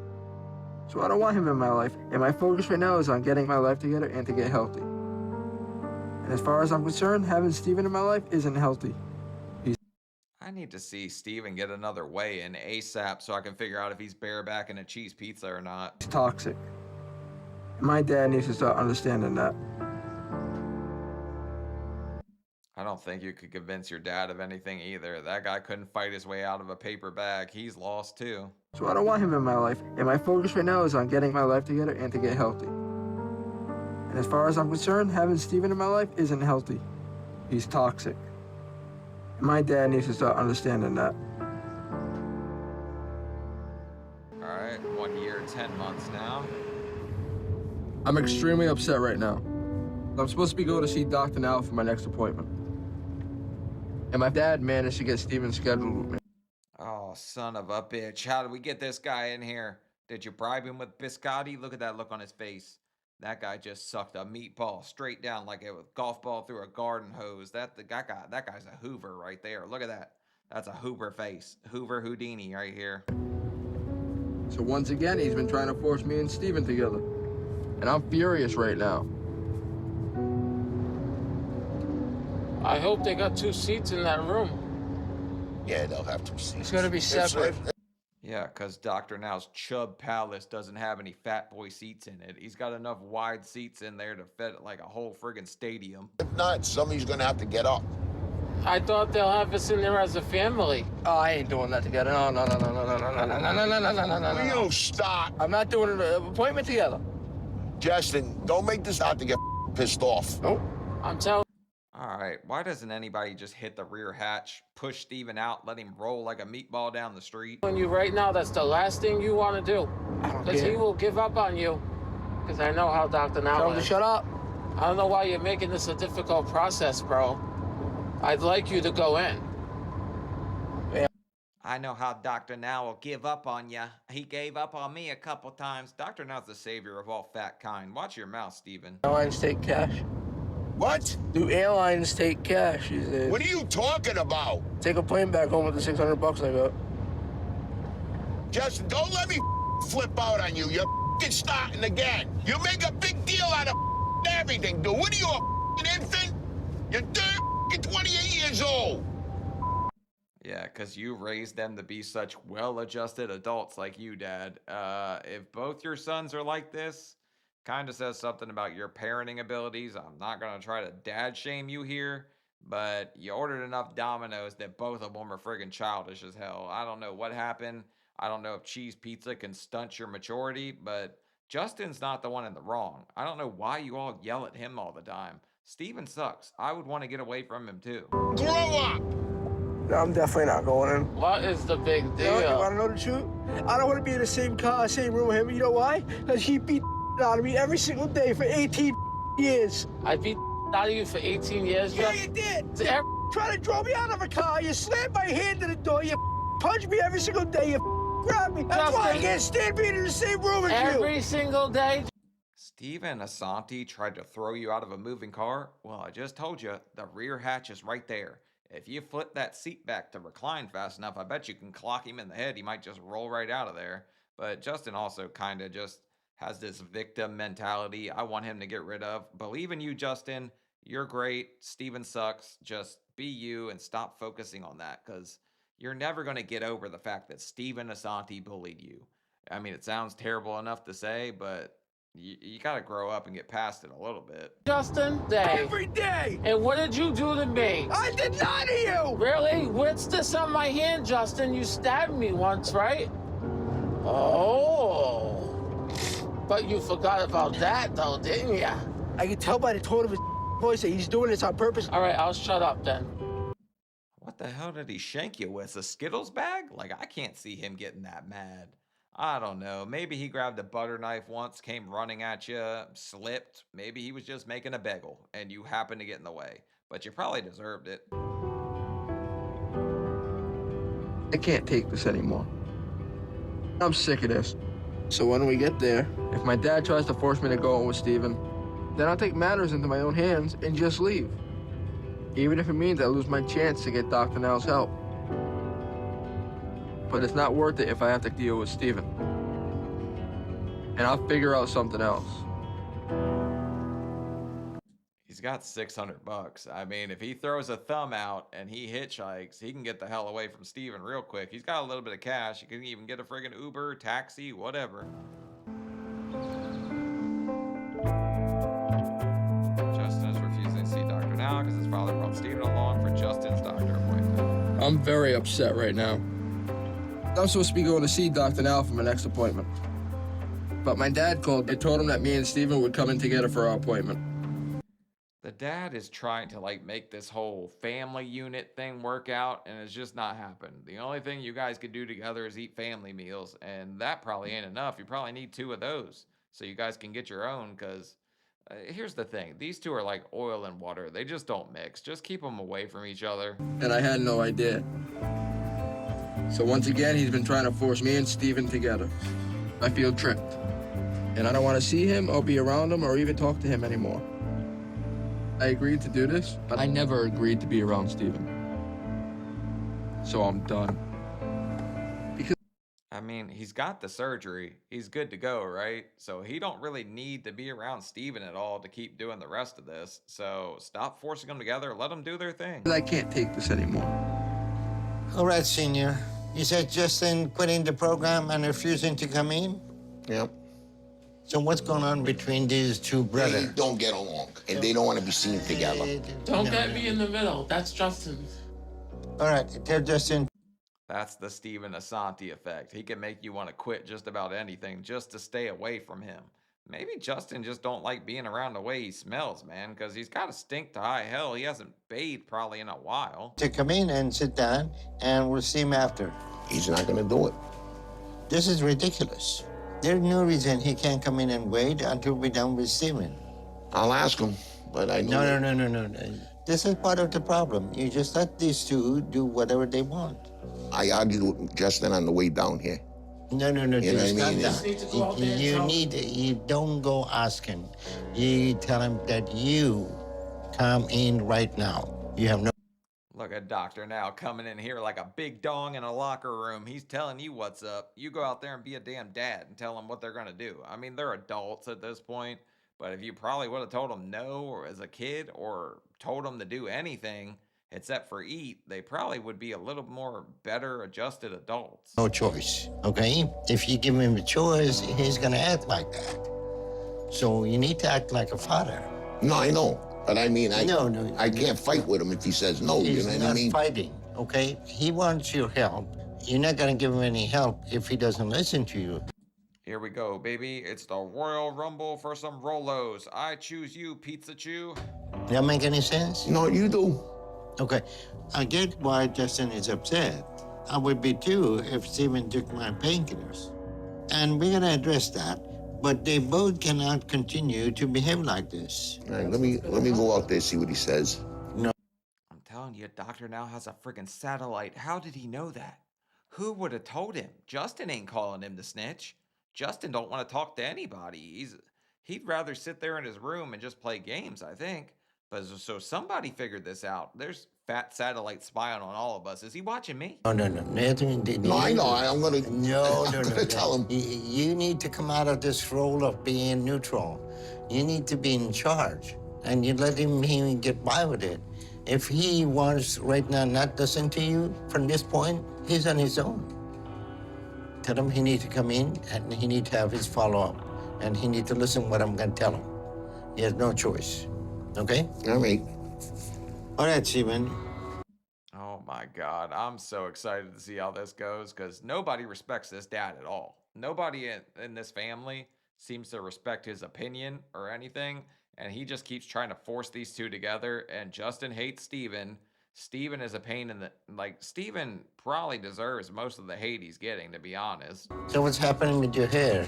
So I don't want him in my life. And my focus right now is on getting my life together and to get healthy. And as far as I'm concerned, having Steven in my life isn't healthy. I need to see Steven get another weigh-in ASAP so I can figure out if he's barebacking a cheese pizza or not. He's toxic. And my dad needs to start understanding that. I don't think you could convince your dad of anything either. That guy couldn't fight his way out of a paper bag. He's lost too. So I don't want him in my life. And my focus right now is on getting my life together and to get healthy. And as far as I'm concerned, having Steven in my life isn't healthy. He's toxic. And my dad needs to start understanding that. All right, 1 year, 10 months now. I'm extremely upset right now. I'm supposed to be going to see Dr. Now for my next appointment. And my dad managed to get Steven scheduled with me. Oh, son of a bitch. How did we get this guy in here? Did you bribe him with biscotti? Look at that look on his face. That guy just sucked a meatball straight down like a golf ball through a garden hose. That guy's a Hoover right there. Look at that. That's a Hoover face. Hoover Houdini right here. So once again, he's been trying to force me and Steven together. And I'm furious right now. I hope they got 2 seats in that room. Yeah, they'll have 2 seats. It's gonna be separate. Yeah, because Dr. Now's Chub Palace doesn't have any fat boy seats in it. He's got enough wide seats in there to fit like a whole friggin' stadium. If not, somebody's gonna have to get up. I thought they'll have us in there as a family. Oh, I ain't doing that together. No. Will you stop? I'm not doing an appointment together. Justin, don't make this out to get pissed off. Nope. I'm telling All right, why doesn't anybody just hit the rear hatch, push Steven out, let him roll like a meatball down the street? you right now, that's the last thing you want to do. I don't Because he care. will give up on you. Because I know how Dr. Tell Now him to is. shut up. I don't know why you're making this a difficult process, bro. I'd like you to go in. I know how Dr. Now will give up on ya. He gave up on me a couple times. Dr. Now's the savior of all fat kind. Watch your mouth, Steven. Airlines take cash. What? Do airlines take cash these days? What are you talking about? Take a plane back home with the $600 I got. Justin, don't let me flip out on you. You're starting again. You make a big deal out of everything, dude. What are you, a infant? You're 28 years old. Yeah, because you raised them to be such well-adjusted adults like you, Dad. If both your sons are like this, kind of says something about your parenting abilities. I'm not going to try to dad shame you here, but you ordered enough Dominoes that both of them are friggin' childish as hell. I don't know what happened. I don't know if cheese pizza can stunt your maturity, but Justin's not the one in the wrong. I don't know why you all yell at him all the time. Steven sucks. I would want to get away from him too. Grow up. No, I'm definitely not going in. What is the big You know, you deal? want to know the truth? I don't want to be in the same car, same room with him. You know why? Because he beat out of me every single day for 18 years. I beat out of you for 18 years, Yeah, Jeff. you did. Every Trying to draw me out of a car. You slammed my hand to the door. You punch me every single day. You grab me. That's why I Justin. can't stand being in the same room as you. single day. Steven Assanti tried to throw you out of a moving car? Well, I just told you, the rear hatch is right there. If you flip that seat back to recline fast enough, I bet you can clock him in the head. He might just roll right out of there. But Justin also kind of just has this victim mentality I want him to get rid of. Believe in you, Justin. You're great. Steven sucks. Just be you and stop focusing on that, because you're never going to get over the fact that Steven Assanti bullied you. I mean, it sounds terrible enough to say, but you got to grow up and get past it a little bit. Justin, day. Every day. And what did you do to me? I did not to you. Really? What's this on my hand, Justin? You stabbed me once, right? Oh. But you forgot about that, though, didn't ya? I can tell by the tone of his voice that he's doing this on purpose. All right, I'll shut up then. What the hell did he shank you with? A Skittles bag? Like, I can't see him getting that mad. I don't know. Maybe he grabbed a butter knife once, came running at you, slipped. Maybe he was just making a bagel, and you happened to get in the way. But you probably deserved it. I can't take this anymore. I'm sick of this. So when we get there, if my dad tries to force me to go in with Steven, then I'll take matters into my own hands and just leave. Even if it means I lose my chance to get Dr. Now's help. But it's not worth it if I have to deal with Steven. And I'll figure out something else. He's got $600. I mean, if he throws a thumb out and he hitchhikes, he can get the hell away from Steven real quick. He's got a little bit of cash. He can even get a friggin' Uber, taxi, whatever. Justin is refusing to see Dr. Now because his father brought Steven along for Justin's doctor appointment. I'm very upset right now. I'm supposed to be going to see Dr. Now for my next appointment. But my dad called and told him that me and Steven would come in together for our appointment. The dad is trying to like make this whole family unit thing work out, and it's just not happened. The only thing you guys could do together is eat family meals, and that probably ain't enough. You probably need 2 of those so you guys can get your own, because here's the thing. These two are like oil and water. They just don't mix. Just keep them away from each other. And I had no idea. So once again, he's been trying to force me and Steven together. I feel tricked. And I don't want to see him or be around him or even talk to him anymore. I agreed to do this, but I never agreed to be around Steven. So I'm done. I mean, he's got the surgery. He's good to go, right? So he don't really need to be around Steven at all to keep doing the rest of this. So stop forcing them together. Let them do their thing. I can't take this anymore. All right, Senior. You said Justin quitting the program and refusing to come in? Yep. So what's going on between these two They brothers? don't get along, and they don't want to be seen together. Don't get me in the middle. That's Justin's. All right, tell Justin. That's the Steven Assanti effect. He can make you want to quit just about anything just to stay away from him. Maybe Justin just don't like being around the way he smells, man, because he's got to stink to high hell. He hasn't bathed probably in a while. To come in and sit down, and we'll see him after. He's not going to do it. This is ridiculous. There's no reason he can't come in and wait until we're done with Steven. I'll ask him, but I know. No. This is part of the problem. You just let these two do whatever they want. I argued with Justin on the way down here. No, You know what I it's not mean? that. Need to go out there and tell him. You don't go ask him. You tell him that you come in right now. You have no. Look at Doctor now coming in here like a big dong in a locker room. He's telling you what's up. You go out there and be a damn dad and tell them what they're going to do. I mean, they're adults at this point, but if you probably would have told them no or as a kid or told them to do anything except for eat, they probably would be a little more better adjusted adults. No choice, okay? If you give him a choice, he's gonna act like that. So you need to act like a father. No, I know. But I mean, No. I can't fight with him if he says no, you He's know what not I mean? fighting, okay? He wants your help. You're not gonna give him any help if he doesn't listen to you. Here we go, baby. It's the Royal Rumble for some Rolos. I choose you, Pizza Chew. That make any sense? No, you do. Okay, I get why Justin is upset. I would be too if Steven took my painkillers. And we're gonna address that, but they both cannot continue to behave like this. All right, let me go out there, see what he says. I'm telling you, Doctor now has a freaking satellite. How did he know that? Who would have told him? Justin ain't calling him the snitch. Justin don't want to talk to anybody. He'd rather sit there in his room and just play games, I think. But so somebody figured this out. There's fat satellite spying on all of us. Is he watching me? No. No, I know. I'm gonna. No. I'm gonna tell him. You need to come out of this role of being neutral. You need to be in charge, and you let him get by with it. If he wants right now not listen to you from this point, he's on his own. Tell him he needs to come in, and he needs to have his follow-up, and he needs to listen what I'm gonna tell him. He has no choice. Okay? All right. All right, Steven. Oh my God. I'm so excited to see how this goes because nobody respects this dad at all. Nobody in this family seems to respect his opinion or anything. And he just keeps trying to force these two together. And Justin hates Steven. Steven is a pain in the. Like, Steven probably deserves most of the hate he's getting, to be honest. So what's happening with your hair?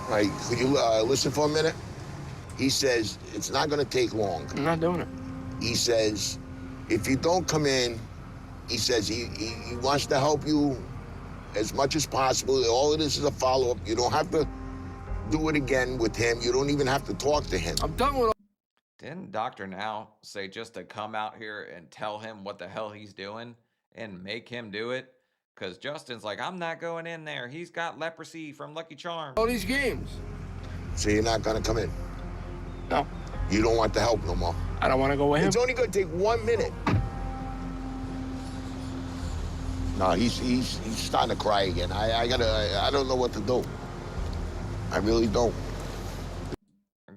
All right, could you listen for a minute? He says it's not going to take long. I'm not doing it. He says if you don't come in, he says he wants to help you as much as possible. All of this is a follow-up. You don't have to do it again with him. You don't even have to talk to him. I'm done with Didn't Dr. Now say just to come out here and tell him what the hell he's doing and make him do it? Because Justin's like, I'm not going in there. He's got leprosy from Lucky Charms. all these games. So you're not going to come in. No, You don't want the help no more. I don't want to go with him. It's only going to take 1 minute. No, he's starting to cry again. I don't know what to do. I really don't.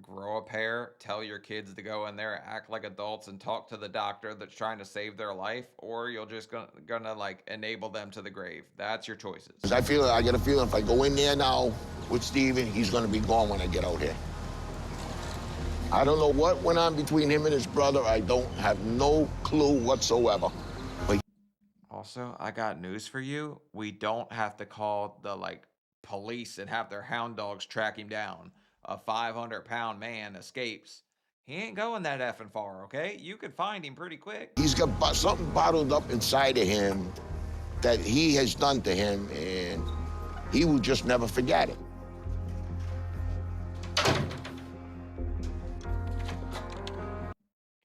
Grow a pair, tell your kids to go in there, act like adults, and talk to the doctor that's trying to save their life, or you're just gonna like enable them to the grave. That's your choices. 'Cause I get a feeling if I go in there now with Steven, he's going to be gone when I get out here. I don't know what went on between him and his brother. I don't have no clue whatsoever. But Also, I got news for you. We don't have to call the police and have their hound dogs track him down. A 500-pound man escapes. He ain't going that effing far, okay? You could find him pretty quick. he's got something bottled up inside of him that he has done to him, and he will just never forget it.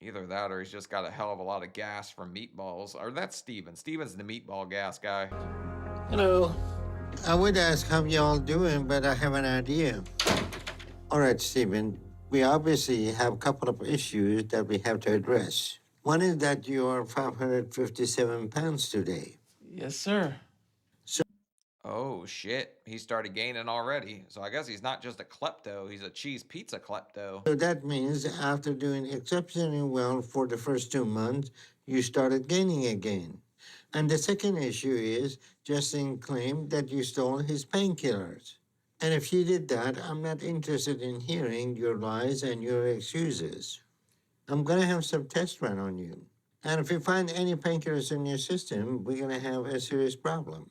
Either that, or he's just got a hell of a lot of gas from meatballs. Or that's Steven. Steven's the meatball gas guy. Hello. I would ask how y'all doing, but I have an idea. All right, Stephen. We obviously have a couple of issues that we have to address. One is that you are 557 pounds today. Yes, sir. Oh shit, he started gaining already. So I guess he's not just a klepto, he's a cheese pizza klepto. So that means after doing exceptionally well for the first 2 months, you started gaining again. And the second issue is Justin claimed that you stole his painkillers. And if you did that, I'm not interested in hearing your lies and your excuses. I'm gonna have some tests run on you. And if we find any painkillers in your system, we're gonna have a serious problem.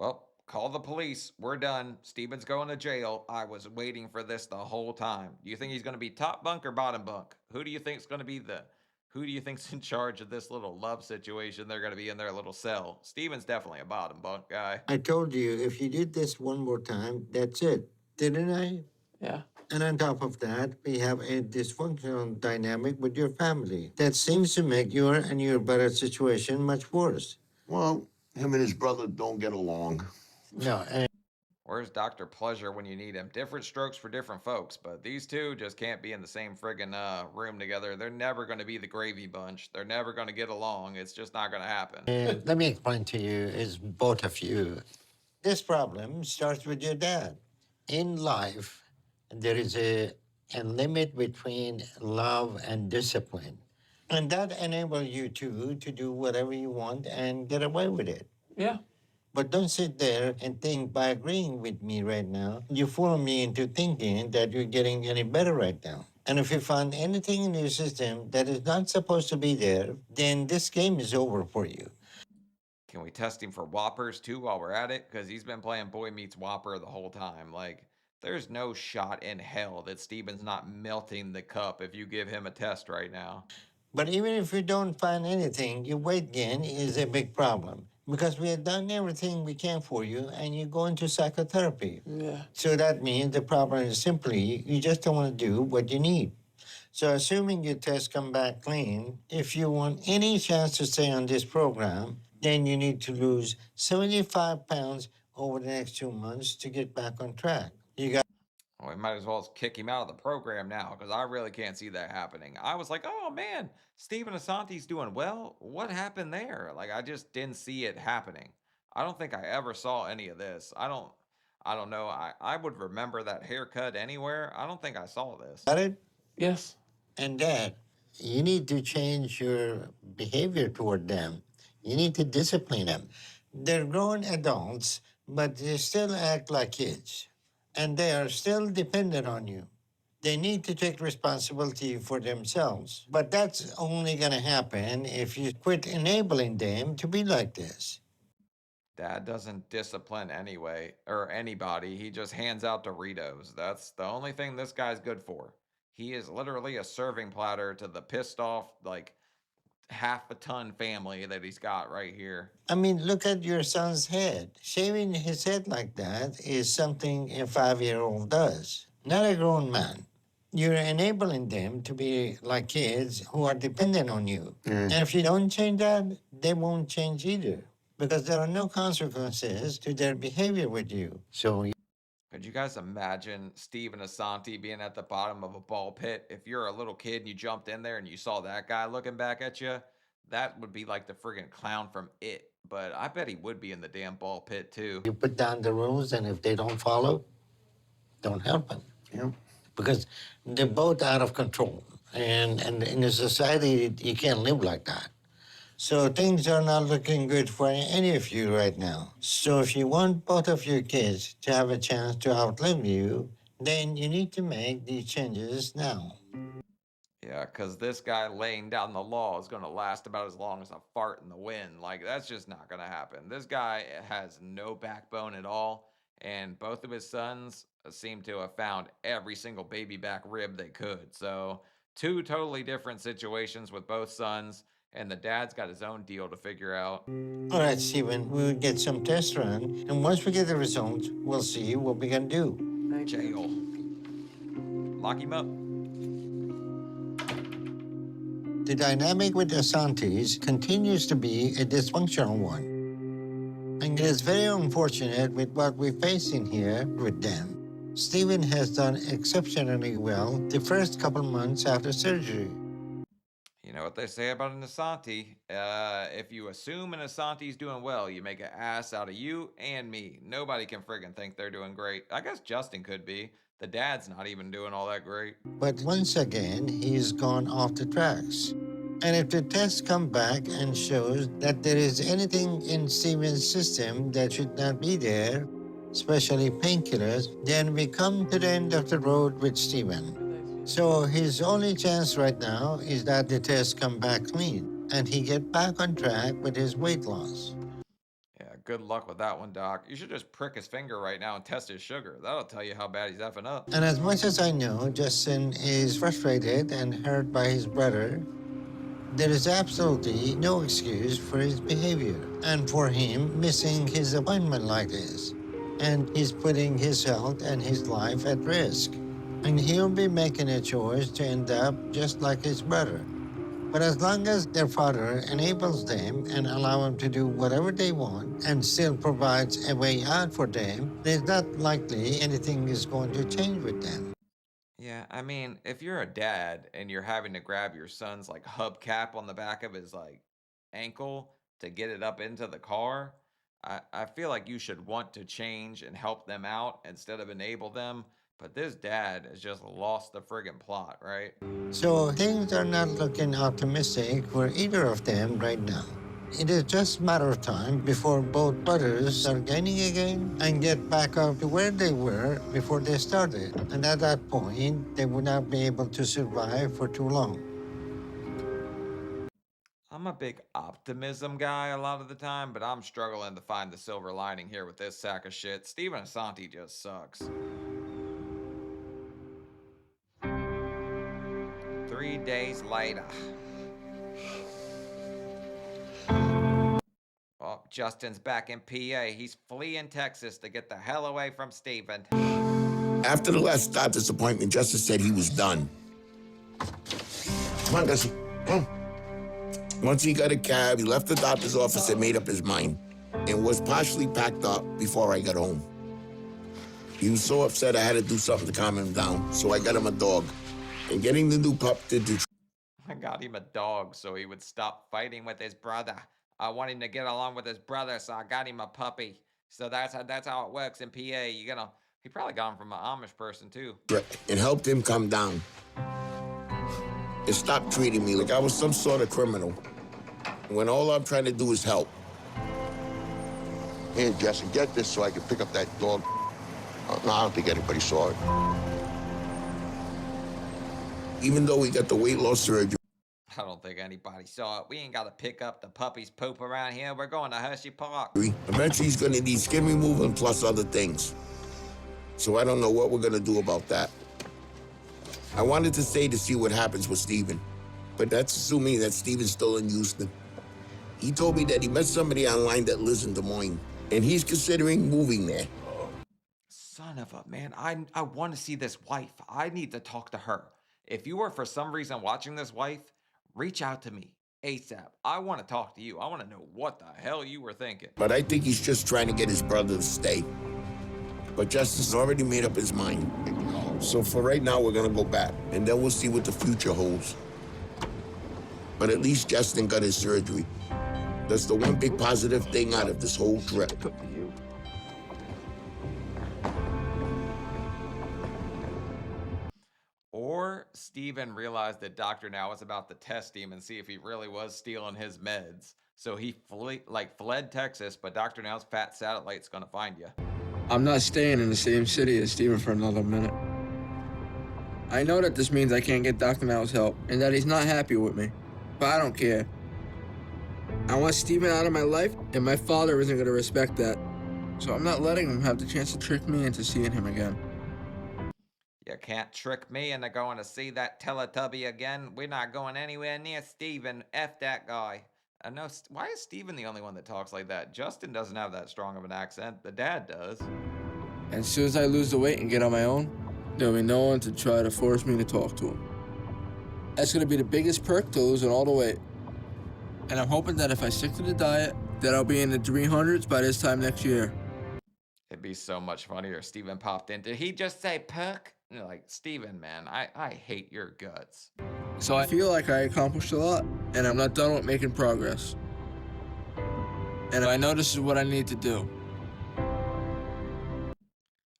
Well, call the police. We're done. Steven's going to jail. I was waiting for this the whole time. Do you think he's going to be top bunk or bottom bunk? Who do you think's going to be who do you think's in charge of this little love situation? They're going to be in their little cell. Steven's definitely a bottom bunk guy. I told you if you did this one more time, that's it. Didn't I? Yeah. And on top of that, we have a dysfunctional dynamic with your family that seems to make your and your brother's situation much worse. Well, him and his brother don't get along. No, Where's Dr. Pleasure when you need him? Different strokes for different folks, but these two just can't be in the same friggin' room together. They're never going to be the gravy bunch. They're never going to get along. It's just not going to happen. let me explain to you, is both of you. This problem starts with your dad. In life, there is a limit between love and discipline. And that enables you to do whatever you want and get away with it. Yeah. But don't sit there and think by agreeing with me right now, you fool me into thinking that you're getting any better right now. And if you find anything in your system that is not supposed to be there, then this game is over for you. Can we test him for Whoppers too while we're at it? Because he's been playing Boy Meets Whopper the whole time. Like, there's no shot in hell that Steven's not melting the cup if you give him a test right now. But even if you don't find anything, your weight gain is a big problem because we have done everything we can for you and you go into psychotherapy. Yeah. So that means the problem is simply you just don't want to do what you need. So assuming your tests come back clean, if you want any chance to stay on this program, then you need to lose 75 pounds over the next 2 months to get back on track. You got Well, we might as well kick him out of the program now because I really can't see that happening. I was like, oh man, Stephen Assanti's doing well. What happened there? Like, I just didn't see it happening. I don't think I ever saw any of this. I don't know. I would remember that haircut anywhere. I don't think I saw this. got it? Yes. And Dad, you need to change your behavior toward them. You need to discipline them. They're grown adults, but they still act like kids. And they are still dependent on you. They need to take responsibility for themselves. But that's only going to happen if you quit enabling them to be like this. Dad doesn't discipline anyway, or anybody. He just hands out Doritos. That's the only thing this guy's good for. He is literally a serving platter to the pissed off, like, half a ton family that he's got right here. I mean, look at your son's head. Shaving his head like that is something a 5-year-old does, not a grown man. You're enabling them to be like kids who are dependent on you. And if you don't change that, they won't change either because there are no consequences to their behavior with you. So Could you guys imagine Stephen Assanti being at the bottom of a ball pit? If you're a little kid and you jumped in there and you saw that guy looking back at you, that would be like the friggin' clown from It. But I bet he would be in the damn ball pit too. you put down the rules, and if they don't follow, don't help them. Yep. Because they're both out of control. And in a society, you can't live like that. So things are not looking good for any of you right now. So if you want both of your kids to have a chance to outlive you, then you need to make these changes now. Yeah, because this guy laying down the law is going to last about as long as a fart in the wind. Like, that's just not going to happen. This guy has no backbone at all. And both of his sons seem to have found every single baby back rib they could. So, two totally different situations with both sons. And the dad's got his own deal to figure out. All right, Stephen, we'll get some tests run, and once we get the results, we'll see what we can do. Jail. Lock him up. The dynamic with the Assantis continues to be a dysfunctional one. And it is very unfortunate with what we're facing here with them. Stephen has done exceptionally well the first couple months after surgery. You know what they say about an Assanti? If you assume an Assanti's doing well, you make an ass out of you and me. Nobody can friggin' think they're doing great. I guess Justin could be. The dad's not even doing all that great. But once again, he's gone off the tracks. And if the tests come back and shows that there is anything in Stephen's system that should not be there, especially painkillers, then we come to the end of the road with Stephen. So his only chance right now is that the tests come back clean and he get back on track with his weight loss. Yeah, good luck with that one, Doc. You should just prick his finger right now and test his sugar. That'll tell you how bad he's effing up. And as much as I know Justin is frustrated and hurt by his brother, there is absolutely no excuse for his behavior and for him missing his appointment like this. And he's putting his health and his life at risk. And he'll be making a choice to end up just like his brother. But as long as their father enables them and allow them to do whatever they want and still provides a way out for them, there's not likely anything is going to change with them. Yeah, I mean, if you're a dad and you're having to grab your son's like hubcap on the back of his like ankle to get it up into the car, I feel like you should want to change and help them out instead of enable them. But this dad has just lost the friggin' plot, right? So things are not looking optimistic for either of them right now. It is just a matter of time before both brothers are gaining again and get back up to where they were before they started. And at that point, they would not be able to survive for too long. I'm a big optimism guy a lot of the time, but I'm struggling to find the silver lining here with this sack of shit. Steven Assanti just sucks. 3 days later. Oh, Justin's back in PA. He's fleeing Texas to get the hell away from Steven. After the last doctor's appointment, Justice said he was done. Come on, Gussie. Come on. Once he got a cab, he left the doctor's office and made up his mind, and was partially packed up before I got home. He was so upset I had to do something to calm him down, so I got him a dog. And getting the new pup did the I got him a dog so he would stop fighting with his brother. I want him to get along with his brother, so I got him a puppy. So that's how it works in PA. He probably got him from an Amish person too. trick and helped him come down. And stopped treating me like I was some sort of criminal, when all I'm trying to do is help. Here, Jesse, get this so I can pick up that dog. No, I don't think anybody saw it. Even though he got the weight loss surgery, I don't think anybody saw it. We ain't got to pick up the puppy's poop around here. We're going to Hershey Park. eventually he's gonna need skin removal and plus other things. So I don't know what we're gonna do about that. I wanted to stay to see what happens with Steven, but that's assuming that Steven's still in Houston. He told me that he met somebody online that lives in Des Moines, and he's considering moving there. Son of a man, I want to see this wife. I need to talk to her. If you are for some reason watching this wife, reach out to me ASAP. I want to talk to you. I want to know what the hell you were thinking. But I think he's just trying to get his brother to stay. But Justice already made up his mind. So for right now, we're gonna go back, and then we'll see what the future holds. But at least Justin got his surgery. That's the one big positive thing out of this whole trip. It's up to you. Or Steven realized that Dr. Now was about to test him and see if he really was stealing his meds. So he fled Texas, but Dr. Now's fat satellite's gonna find you. I'm not staying in the same city as Steven for another minute. I know that this means I can't get Dr. Now's help and that he's not happy with me, but I don't care. I want Steven out of my life, and my father isn't going to respect that. So I'm not letting him have the chance to trick me into seeing him again. You can't trick me into going to see that Teletubby again. We're not going anywhere near Steven. F that guy. I know. Why is Steven the only one that talks like that? Justin doesn't have that strong of an accent. The dad does. And as soon as I lose the weight and get on my own, there'll be no one to try to force me to talk to him. That's gonna be the biggest perk to losing all the weight. And I'm hoping that if I stick to the diet, that I'll be in the 300s by this time next year. It'd be so much funnier if Steven popped in. Did he just say perk? And you're like, Steven, man, I hate your guts. So I feel like I accomplished a lot, and I'm not done with making progress. And I know this is what I need to do.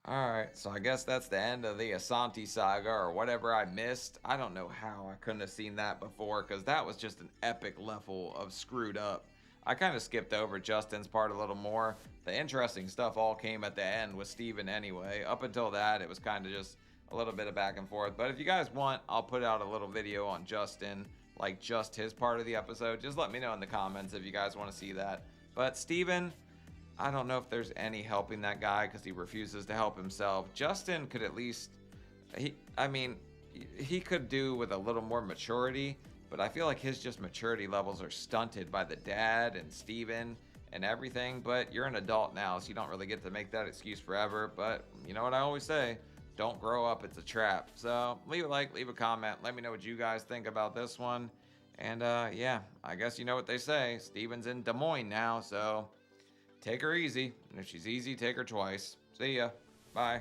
Alright, so I guess that's the end of the Assanti saga, or whatever I missed. I don't know how I couldn't have seen that before, because that was just an epic level of screwed up. I kind of skipped over Justin's part a little more. The interesting stuff all came at the end with Steven anyway. Up until that, it was kind of just a little bit of back and forth. But if you guys want, I'll put out a little video on Justin, like just his part of the episode. Just let me know in the comments if you guys want to see that. But Steven, I don't know if there's any helping that guy because he refuses to help himself. Justin could at least, he could do with a little more maturity, but I feel like his just maturity levels are stunted by the dad and Steven and everything. But you're an adult now, so you don't really get to make that excuse forever. But you know what I always say, don't grow up, it's a trap. So leave a like, leave a comment, let me know what you guys think about this one. And yeah, I guess you know what they say, Steven's in Des Moines now, so take her easy, and if she's easy, take her twice. See ya. Bye.